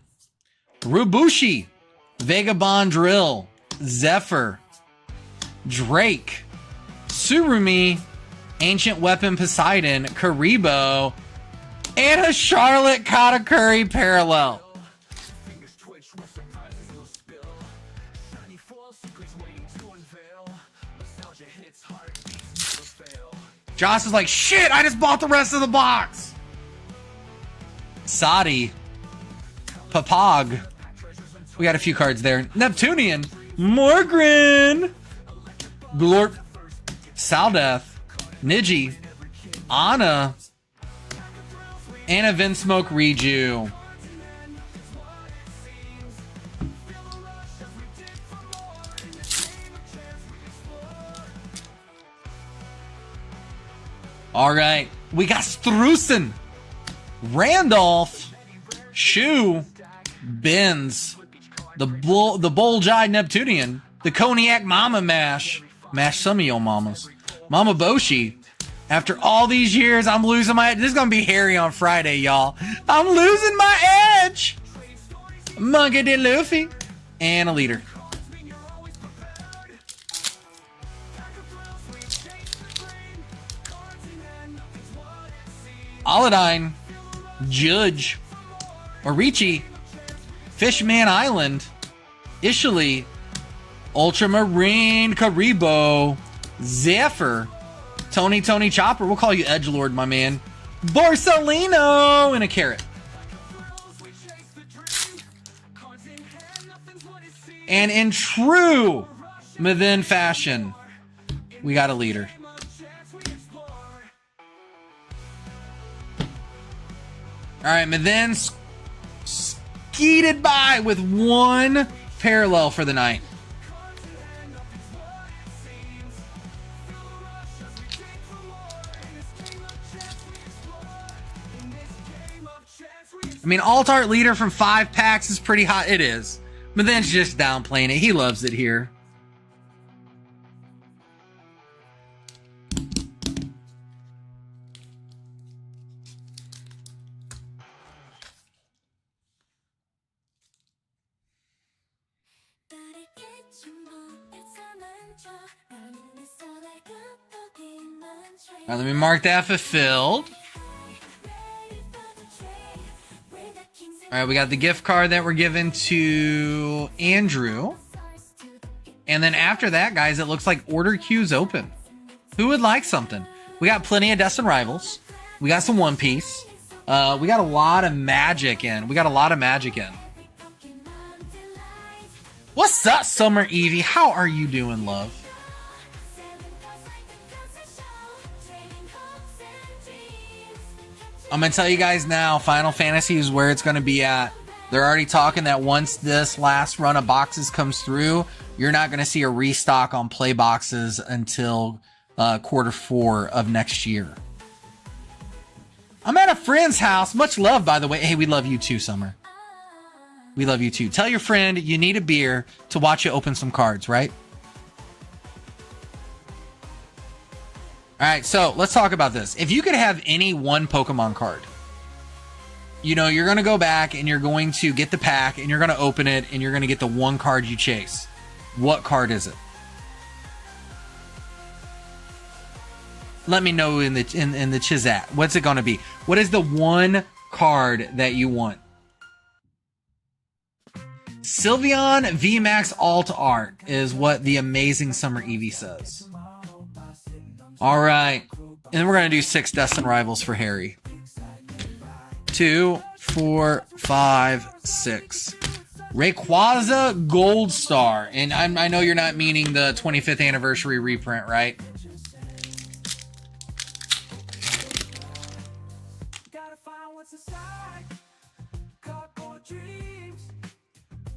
Rubushi. Vagabond Drill. Zephyr. Drake. Surumi. Ancient Weapon Poseidon. Karibo. And a Charlotte Katakuri Parallel. Josh is like, shit, I just bought the rest of the box. Sadi. Papag. We got a few cards there. Neptunian. Morgren. Glorp. Saldeth. Niji. Anna. And a Vinsmoke Reju. All right. We got Strusen. Randolph. Shu. Benz. The Bulge-Eyed Neptunian. The Cognac Mama Mash. Mash some of your mamas. Mama Boshi. After all these years, I'm losing my edge. This is going to be hairy on Friday, y'all. I'm losing my edge. Monkey D. Luffy. And a leader. Aladdin. Judge. Orichi. Fishman Island. Ishali. Ultramarine Karibo. Zephyr. Tony Chopper. We'll call you Edgelord, my man. Borsalino. And a carrot. And in true Maven fashion, we got a leader. All right, Maven skeeted by with 1 parallel for the night. I mean, alt art leader from 5 packs is pretty hot. It is. But then it's just downplaying it. He loves it here. All right, let me mark that fulfilled. All right, we got the gift card that we're giving to Andrew. And then after that, guys, it looks like order queue's open. Who would like something? We got plenty of Destined Rivals. We got some One Piece. We got a lot of magic in. What's up, Summer Evie? How are you doing, love? I'm going to tell you guys now, Final Fantasy is where it's going to be at. They're already talking that once this last run of boxes comes through, you're not going to see a restock on play boxes until Q4 of next year. I'm at a friend's house. Much love, by the way. Hey, we love you too, Summer. We love you too. Tell your friend you need a beer to watch you open some cards, right? All right, so let's talk about this. If you could have any one Pokemon card, you know, you're going to go back and you're going to get the pack and you're going to open it and you're going to get the one card you chase. What card is it? Let me know in the Chizat. What's it going to be? What is the one card that you want? Sylveon VMAX Alt Art is what the amazing Summer Evie says. All right. And then we're going to do 6 Destined Rivals for Harry. 2, 4, 5, 6. Rayquaza Gold Star. And I know you're not meaning the 25th anniversary reprint, right?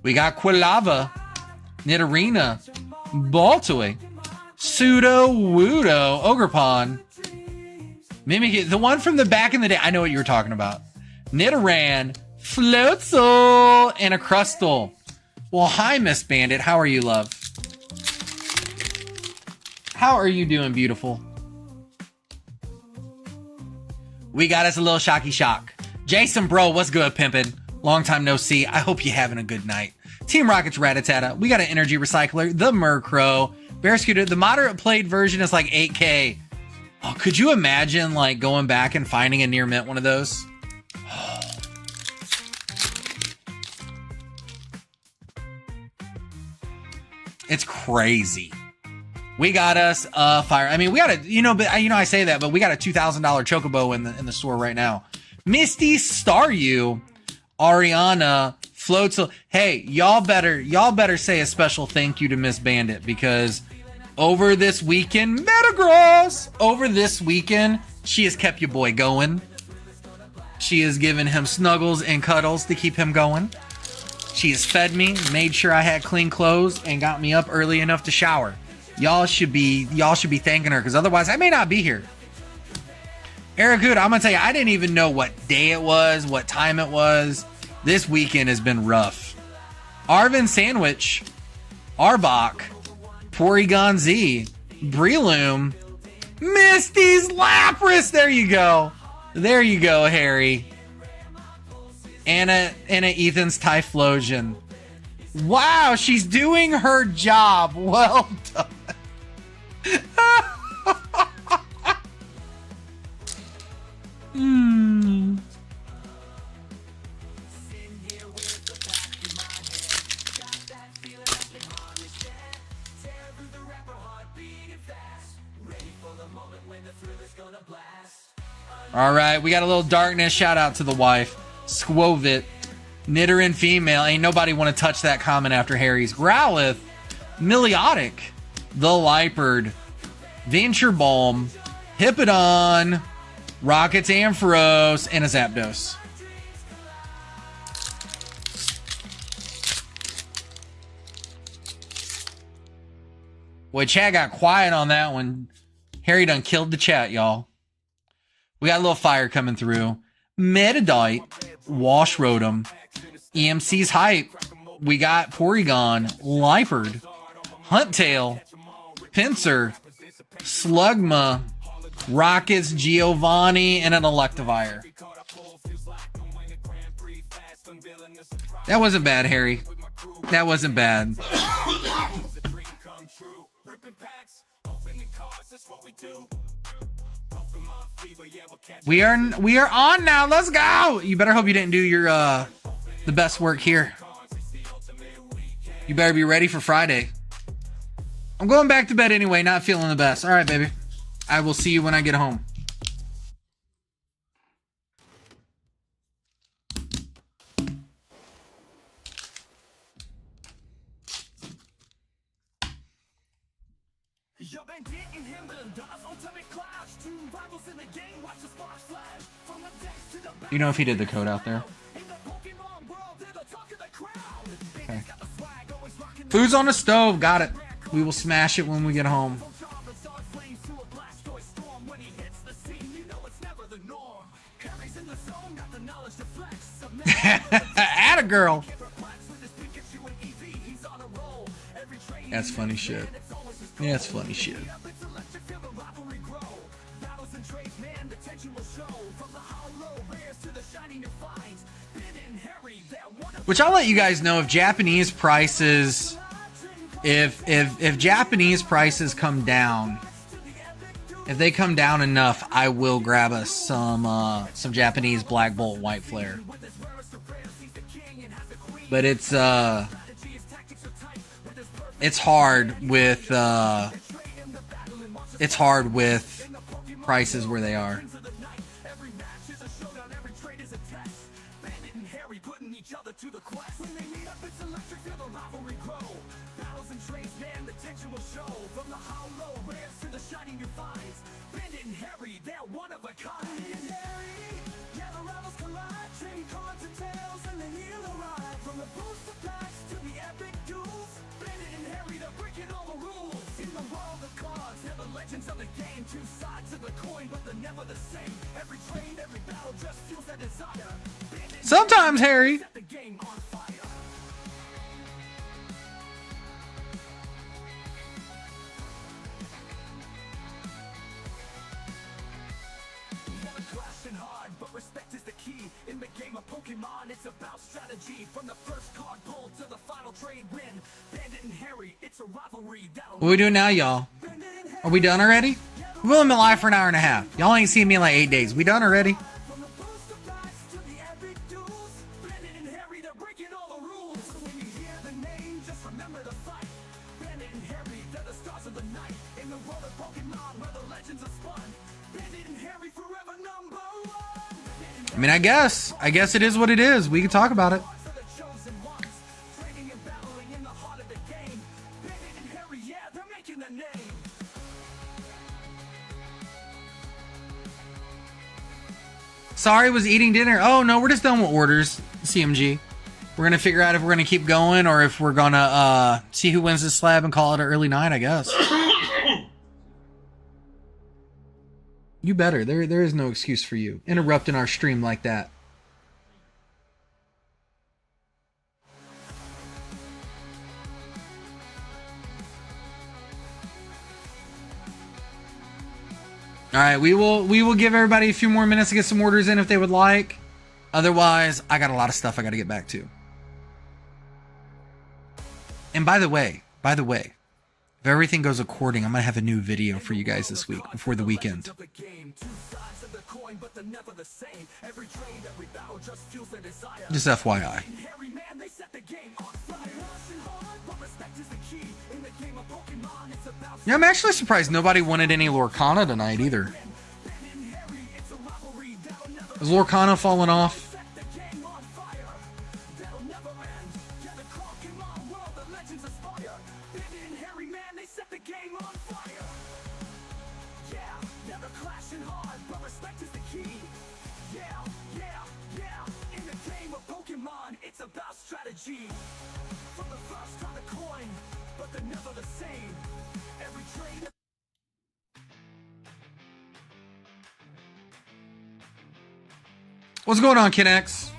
We got Quilava, Nidorina, Baltoy, Pseudo-Wudo, Ogerpon, Mimikyu, the one from the back in the day. I know what you were talking about. Nidoran, Floatzel, and a Crustle. Well, hi, Miss Bandit. How are you, love? How are you doing, beautiful? We got us a little shocky shock. Jason, bro, what's good, pimpin'? Long time no see. I hope you're having a good night. Team Rocket's Rattata. We got an energy recycler, the Murkrow, Bear Scooter. The moderate played version is like 8K. Oh, could you imagine like going back and finding a near mint one of those? Oh. It's crazy. We got us a fire. I mean, we got a, I say that, but we got a $2,000 Chocobo in the store right now. Misty, Staryu, Ariana, Floatzel. Hey, y'all better say a special thank you to Miss Bandit, because over this weekend, Metagross, over this weekend, she has kept your boy going. She has given him snuggles and cuddles to keep him going. She has fed me, made sure I had clean clothes, and got me up early enough to shower. Y'all should be thanking her, because otherwise I may not be here. Eric Hood, I'm gonna tell you, I didn't even know what day it was, what time it was. This weekend has been rough. Arvin Sandwich, Arbok, Porygon Z, Breloom, Misty's Lapras. There you go. There you go, Harry. Anna Ethan's Typhlosion. Wow, she's doing her job. Well done. All right, we got a little darkness. Shout out to the wife. Squovit. Nidoran female. Ain't nobody want to touch that comment after Harry's. Growlithe. Miliotic. The Liepard. Venture Balm. Hippodon. Rockets Ampharos. And a Zapdos. Boy, chat got quiet on that one. Harry done killed the chat, y'all. We got a little fire coming through. Metadite, Wash Rotom, EMC's Hype. We got Porygon, Liepard, Huntail, Pinsir, Slugma, Rockets, Giovanni, and an Electivire. That wasn't bad, Harry. That wasn't bad. We are on now. Let's go. You better hope you didn't do your the best work here. You better be ready for Friday. I'm going back to bed anyway, not feeling the best. All right, baby. I will see you when I get home. You know if he did the code out there? Okay. Food's on the stove. Got it. We will smash it when we get home. Atta girl. That's funny shit. Yeah, that's funny shit. Which I'll let you guys know if Japanese prices, if Japanese prices come down, if they come down enough, I will grab us some Japanese Black Bolt White Flare. But it's hard with prices where they are. Sometimes, Harry. It's about strategy from the first card pull to the final trade win. Bandit and Harry, it's a rivalry. What are we doing now, y'all? Are we done already? We've only been live for an hour and a half. Y'all ain't seen me in like 8 days. We done already? I mean, I guess it is what it is. We can talk about it. Sorry, was eating dinner. Oh, no, we're just done with orders, CMG. We're going to figure out if we're going to keep going or if we're going to see who wins this slab and call it an early night, I guess. You better. There is no excuse for you interrupting our stream like that. All right, we will give everybody a few more minutes to get some orders in if they would like. Otherwise, I got a lot of stuff I got to get back to. And by the way, if everything goes according, I'm going to have a new video for you guys this week before the weekend. Just FYI. Yeah, I'm actually surprised nobody wanted any Lorcana tonight either. Is Lorcana falling off? What's going on, Ken X?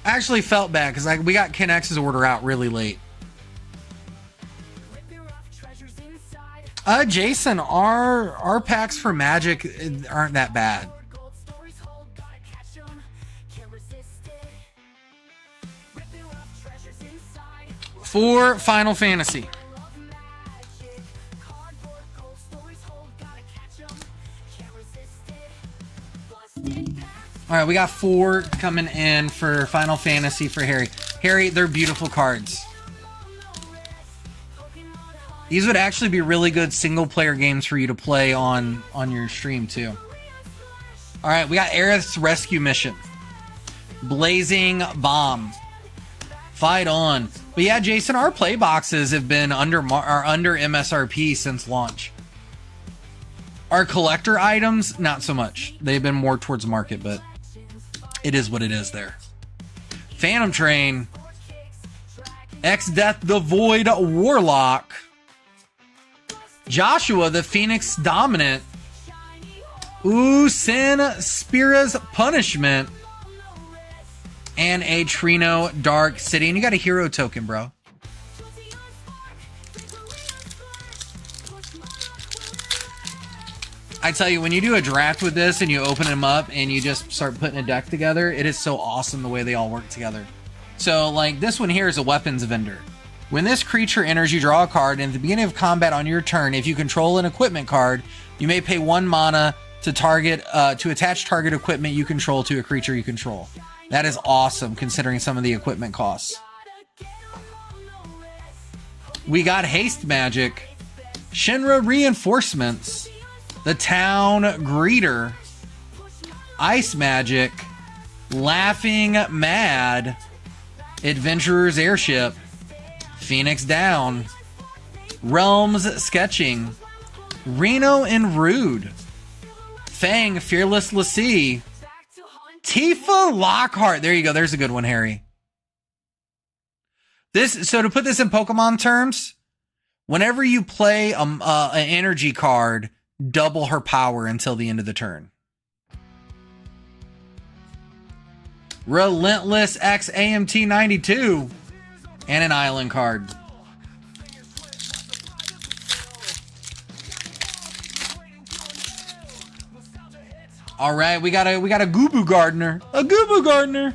I actually felt bad because we got Ken X's order out really late. Jason, our packs for Magic aren't that bad. for Final Fantasy. All right, we got 4 coming in for Final Fantasy for Harry. Harry, they're beautiful cards. These would actually be really good single-player games for you to play on your stream, too. All right, we got Aerith's Rescue Mission. Blazing Bomb. Fight on. But yeah, Jason, our play boxes have been under MSRP since launch. Our collector items, not so much. They've been more towards market, but it is what it is there. Phantom Train. X-Death the Void Warlock. Joshua the Phoenix Dominant. Sin Spira's Punishment. And a Trino Dark City. And you got a hero token, bro. I tell you, when you do a draft with this and you open them up and you just start putting a deck together, it is so awesome the way they all work together. So, like, this one here is a weapons vendor. When this creature enters, you draw a card, and at the beginning of combat on your turn, if you control an equipment card, you may pay 1 mana to attach target equipment you control to a creature you control. That is awesome, considering some of the equipment costs. We got Haste Magic, Shinra Reinforcements, the Town Greeter, Ice Magic, Laughing Mad, Adventurer's Airship, Phoenix Down, Realms Sketching, Reno and Rude, Fang Fearless Lassie, Tifa Lockhart. There you go. There's a good one, Harry. So to put this in Pokemon terms, whenever you play an energy card, double her power until the end of the turn. Relentless X AMT 92 and an island card. All right, we got a Goobu Gardener. A Goobu Gardener.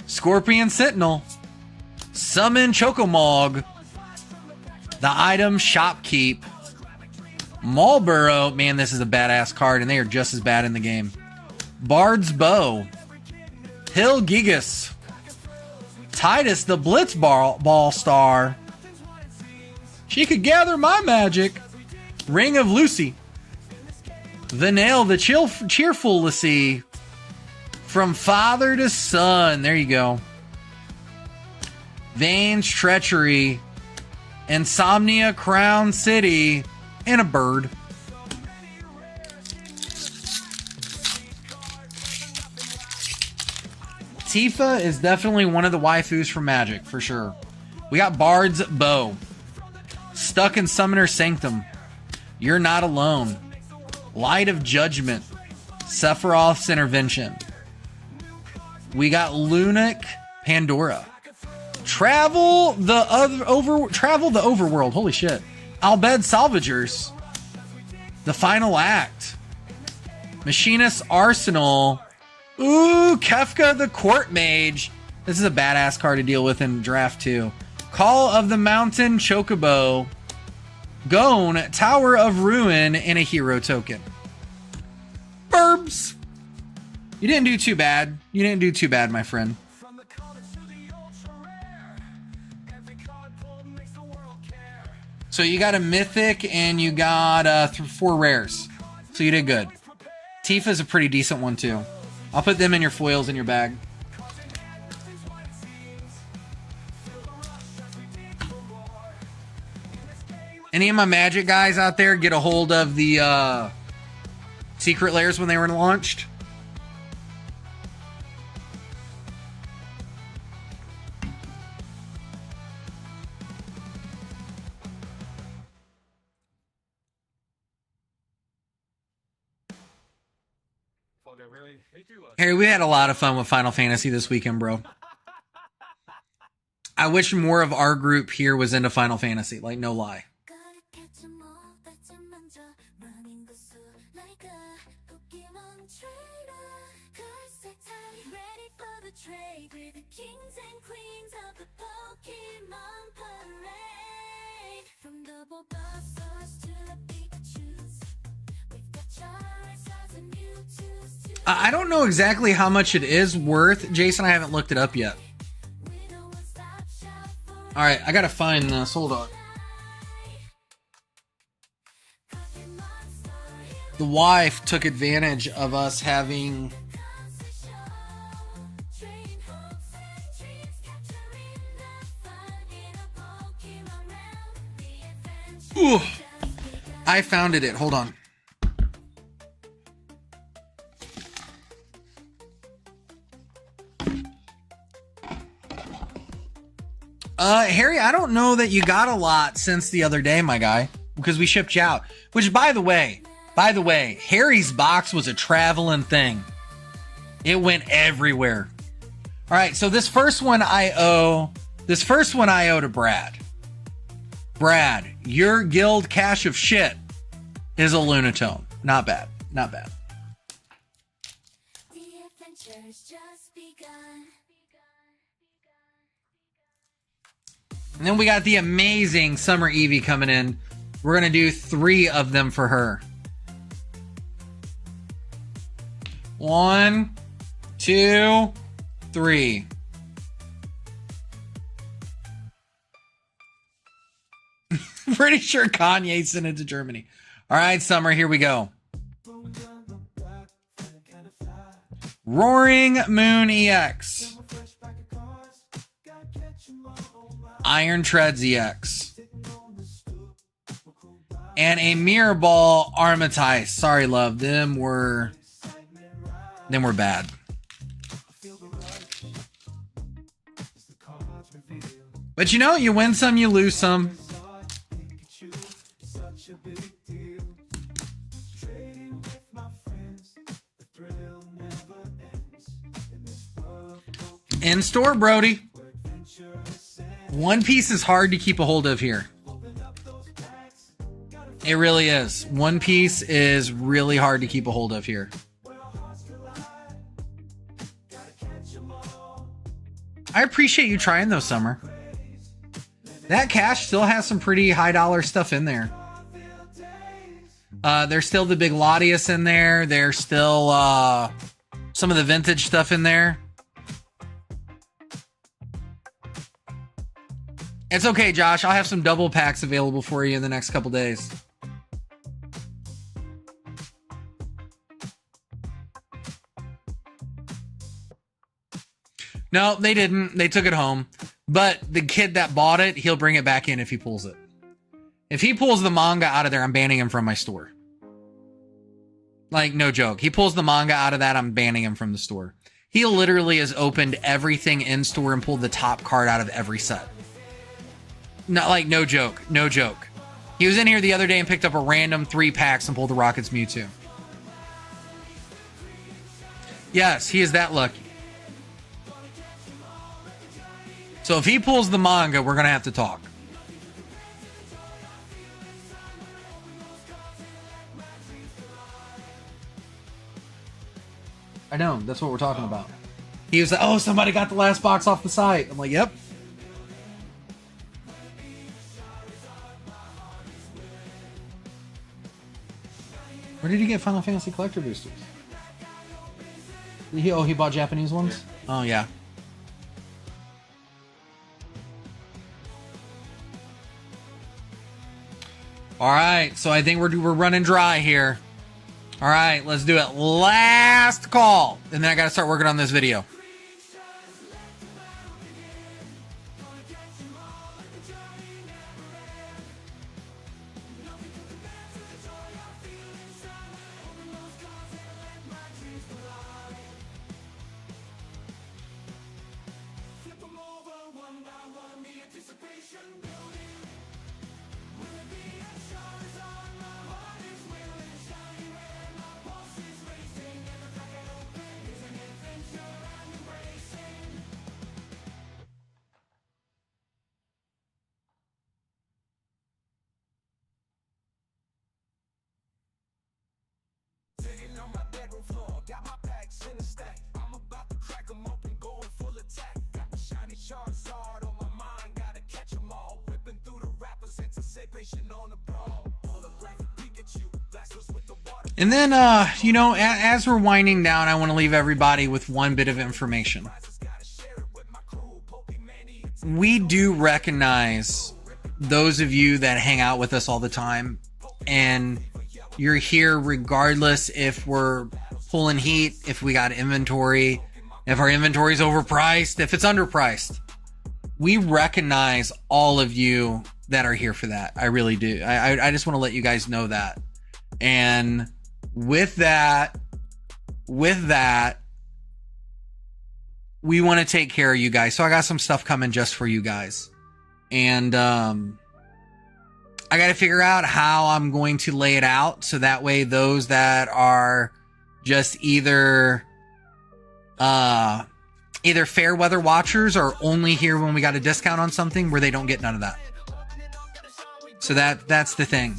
Scorpion Sentinel. Summon Chocomog. The Item Shopkeep. Marlboro. Man, this is a badass card, and they are just as bad in the game. Bard's Bow. Hill Gigas. Titus the Blitzball Star. She could gather my magic. Ring of Lucy. Vanille the Cheerful Lassie. From Father to Son. There you go. Vane's Treachery. Insomnia Crown City. And a bird. Tifa is definitely one of the waifus for Magic, for sure. We got Bard's Bow. Stuck in Summoner's Sanctum. You're Not Alone. Light of Judgment. Sephiroth's Intervention. We got Lunic Pandora. Travel the Overworld. Holy shit. Albed Salvagers. The Final Act. Machinist's Arsenal. Ooh, Kefka the Court Mage. This is a badass card to deal with in draft 2. Call of the Mountain Chocobo. Gone, Tower of Ruin, and a hero token. Burbs! You didn't do too bad. You didn't do too bad, my friend. So you got a Mythic and you got 4 rares. So you did good. Tifa's a pretty decent one too. I'll put them in your foils in your bag. Any of my Magic guys out there get a hold of the secret layers when they were launched? Harry, we had a lot of fun with Final Fantasy this weekend, bro. I wish more of our group here was into Final Fantasy, like no lie. Ready for the trade with the kings and queens of the Pokemon I don't know exactly how much it is worth, Jason. I haven't looked it up yet. All right, I gotta find this. Hold on. The wife took advantage of us having... Ooh, I found it. Hold on. Harry, I don't know that you got a lot since the other day, my guy, because we shipped you out. Which, by the way, Harry's box was a traveling thing. It went everywhere. All right, so this first one I owe to Brad. Brad, your guild cache of shit is a Lunatone. Not bad. Not bad. The adventure's just begun. And then we got the amazing Summer Evie coming in. We're going to do 3 of them for her. 1, 2, 3. Pretty sure Kanye sent it to Germany. All right, Summer, here we go. Roaring Moon EX. Iron Treads EX. And a Mirror Ball Armatize. Sorry, love. Them were bad. But you know, you win some, you lose some. In store, Brody. One Piece is hard to keep a hold of here. It really is. One Piece is really hard to keep a hold of here. I appreciate you trying though, Summer. That cache still has some pretty high dollar stuff in there. There's still the big Latias in there. There's still some of the vintage stuff in there. It's okay, Josh. I'll have some double packs available for you in the next couple days. No, they didn't. They took it home. But the kid that bought it, he'll bring it back in if he pulls it. If he pulls the manga out of there, I'm banning him from my store. Like, no joke. He pulls the manga out of that, I'm banning him from the store. He literally has opened everything in store and pulled the top card out of every set. Not like, no joke. No joke. He was in here the other day and picked up a random 3 packs and pulled the Rockets Mewtwo. Yes, he is that lucky. So if he pulls the manga, we're going to have to talk. I know. That's what we're talking about. He was like, oh, somebody got the last box off the site. I'm like, yep. Where did he get Final Fantasy Collector Boosters? He bought Japanese ones? Oh, yeah. All right, so I think we're running dry here. All right, let's do it. Last call. And then I got to start working on this video. And then, you know, as we're winding down, I want to leave everybody with one bit of information. We do recognize those of you that hang out with us all the time, and you're here regardless if we're pulling heat, if we got inventory, if our inventory's overpriced, if it's underpriced. We recognize all of you that are here for that. I really do. I just want to let you guys know that. And with that, we want to take care of you guys. So I got some stuff coming just for you guys. And I got to figure out how I'm going to lay it out. So that way those that are just either fair weather watchers are only here when we got a discount on something, where they don't get none of that. So that's the thing.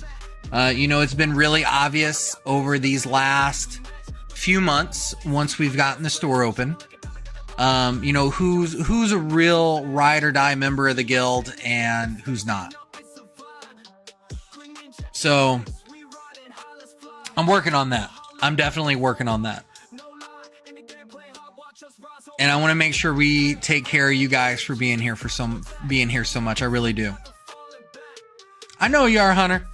You know, it's been really obvious over these last few months, once we've gotten the store open, you know, who's a real ride or die member of the guild and who's not. So I'm working on that. I'm definitely working on that. And I want to make sure we take care of you guys for being here so much. I really do. I know you are, Hunter.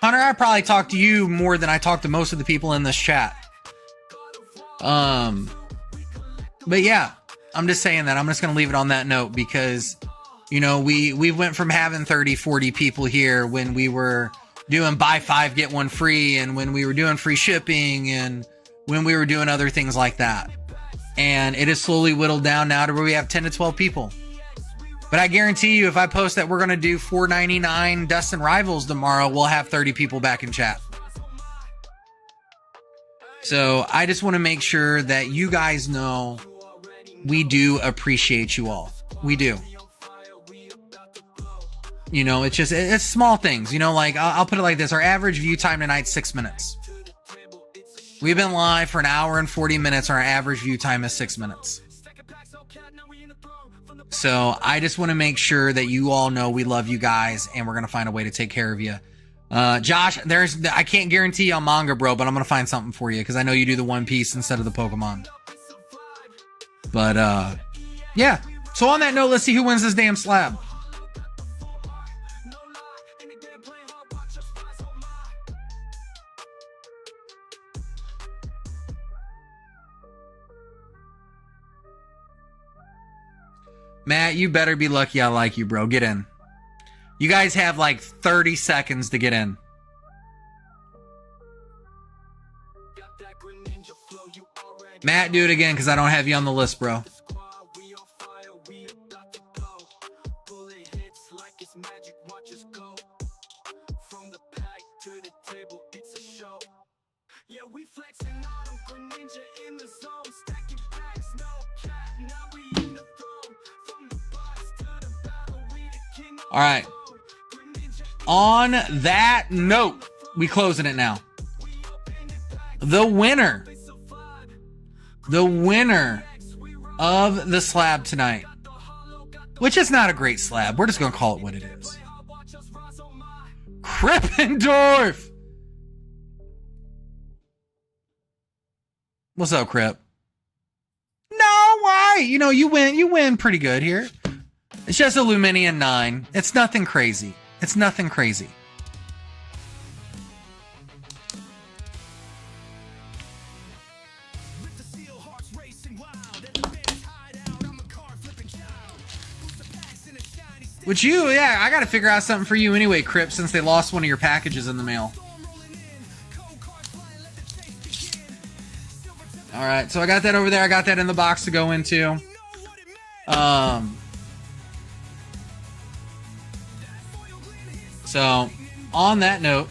Hunter, I probably talk to you more than I talk to most of the people in this chat. But yeah, I'm just saying that. I'm just going to leave it on that note because, you know, we went from having 30, 40 people here when we were doing buy 5, get 1 free, and when we were doing free shipping, and when we were doing other things like that. And it is slowly whittled down now to where we have 10 to 12 people. But I guarantee you, if I post that we're going to do $4.99 Destined Rivals tomorrow, we'll have 30 people back in chat. So I just want to make sure that you guys know we do appreciate you all. We do. You know, it's small things. You know, like I'll put it like this. Our average view time tonight's 6 minutes. We've been live for 1 hour and 40 minutes. Our average view time is 6 minutes. So I just want to make sure that you all know we love you guys, and we're going to find a way to take care of you. Josh, I can't guarantee you on manga, bro, but I'm going to find something for you because I know you do the One Piece instead of the Pokemon. But, yeah. So on that note, let's see who wins this damn slab. Matt, you better be lucky I like you, bro. Get in. You guys have like 30 seconds to get in. Matt, do it again because I don't have you on the list, bro. All right. On that note, we closing it now. The winner of the slab tonight, which is not a great slab. We're just going to call it what it is. Krippendorf. What's up, Crip? No, why? You know, you win pretty good here. It's just a Luminian 9. It's nothing crazy. It's nothing crazy. Would you? Yeah, I got to figure out something for you anyway, Crip, since they lost one of your packages in the mail. All right, so I got that over there. I got that in the box to go into. So, on that note,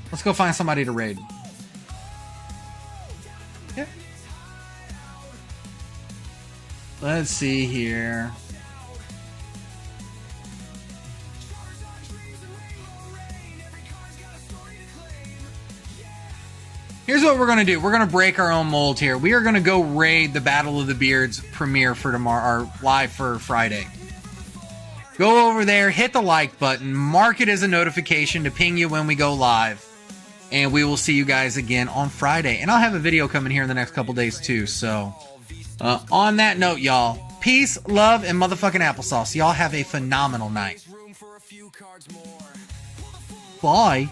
let's go find somebody to raid. Yeah. Let's see here. Here's what we're going to do. We're going to break our own mold here. We are going to go raid the Battle of the Beards premiere for tomorrow, or live for Friday. Go over there, hit the like button, mark it as a notification to ping you when we go live. And we will see you guys again on Friday. And I'll have a video coming here in the next couple days too. So on that note, y'all, peace, love, and motherfucking applesauce. Y'all have a phenomenal night. Bye.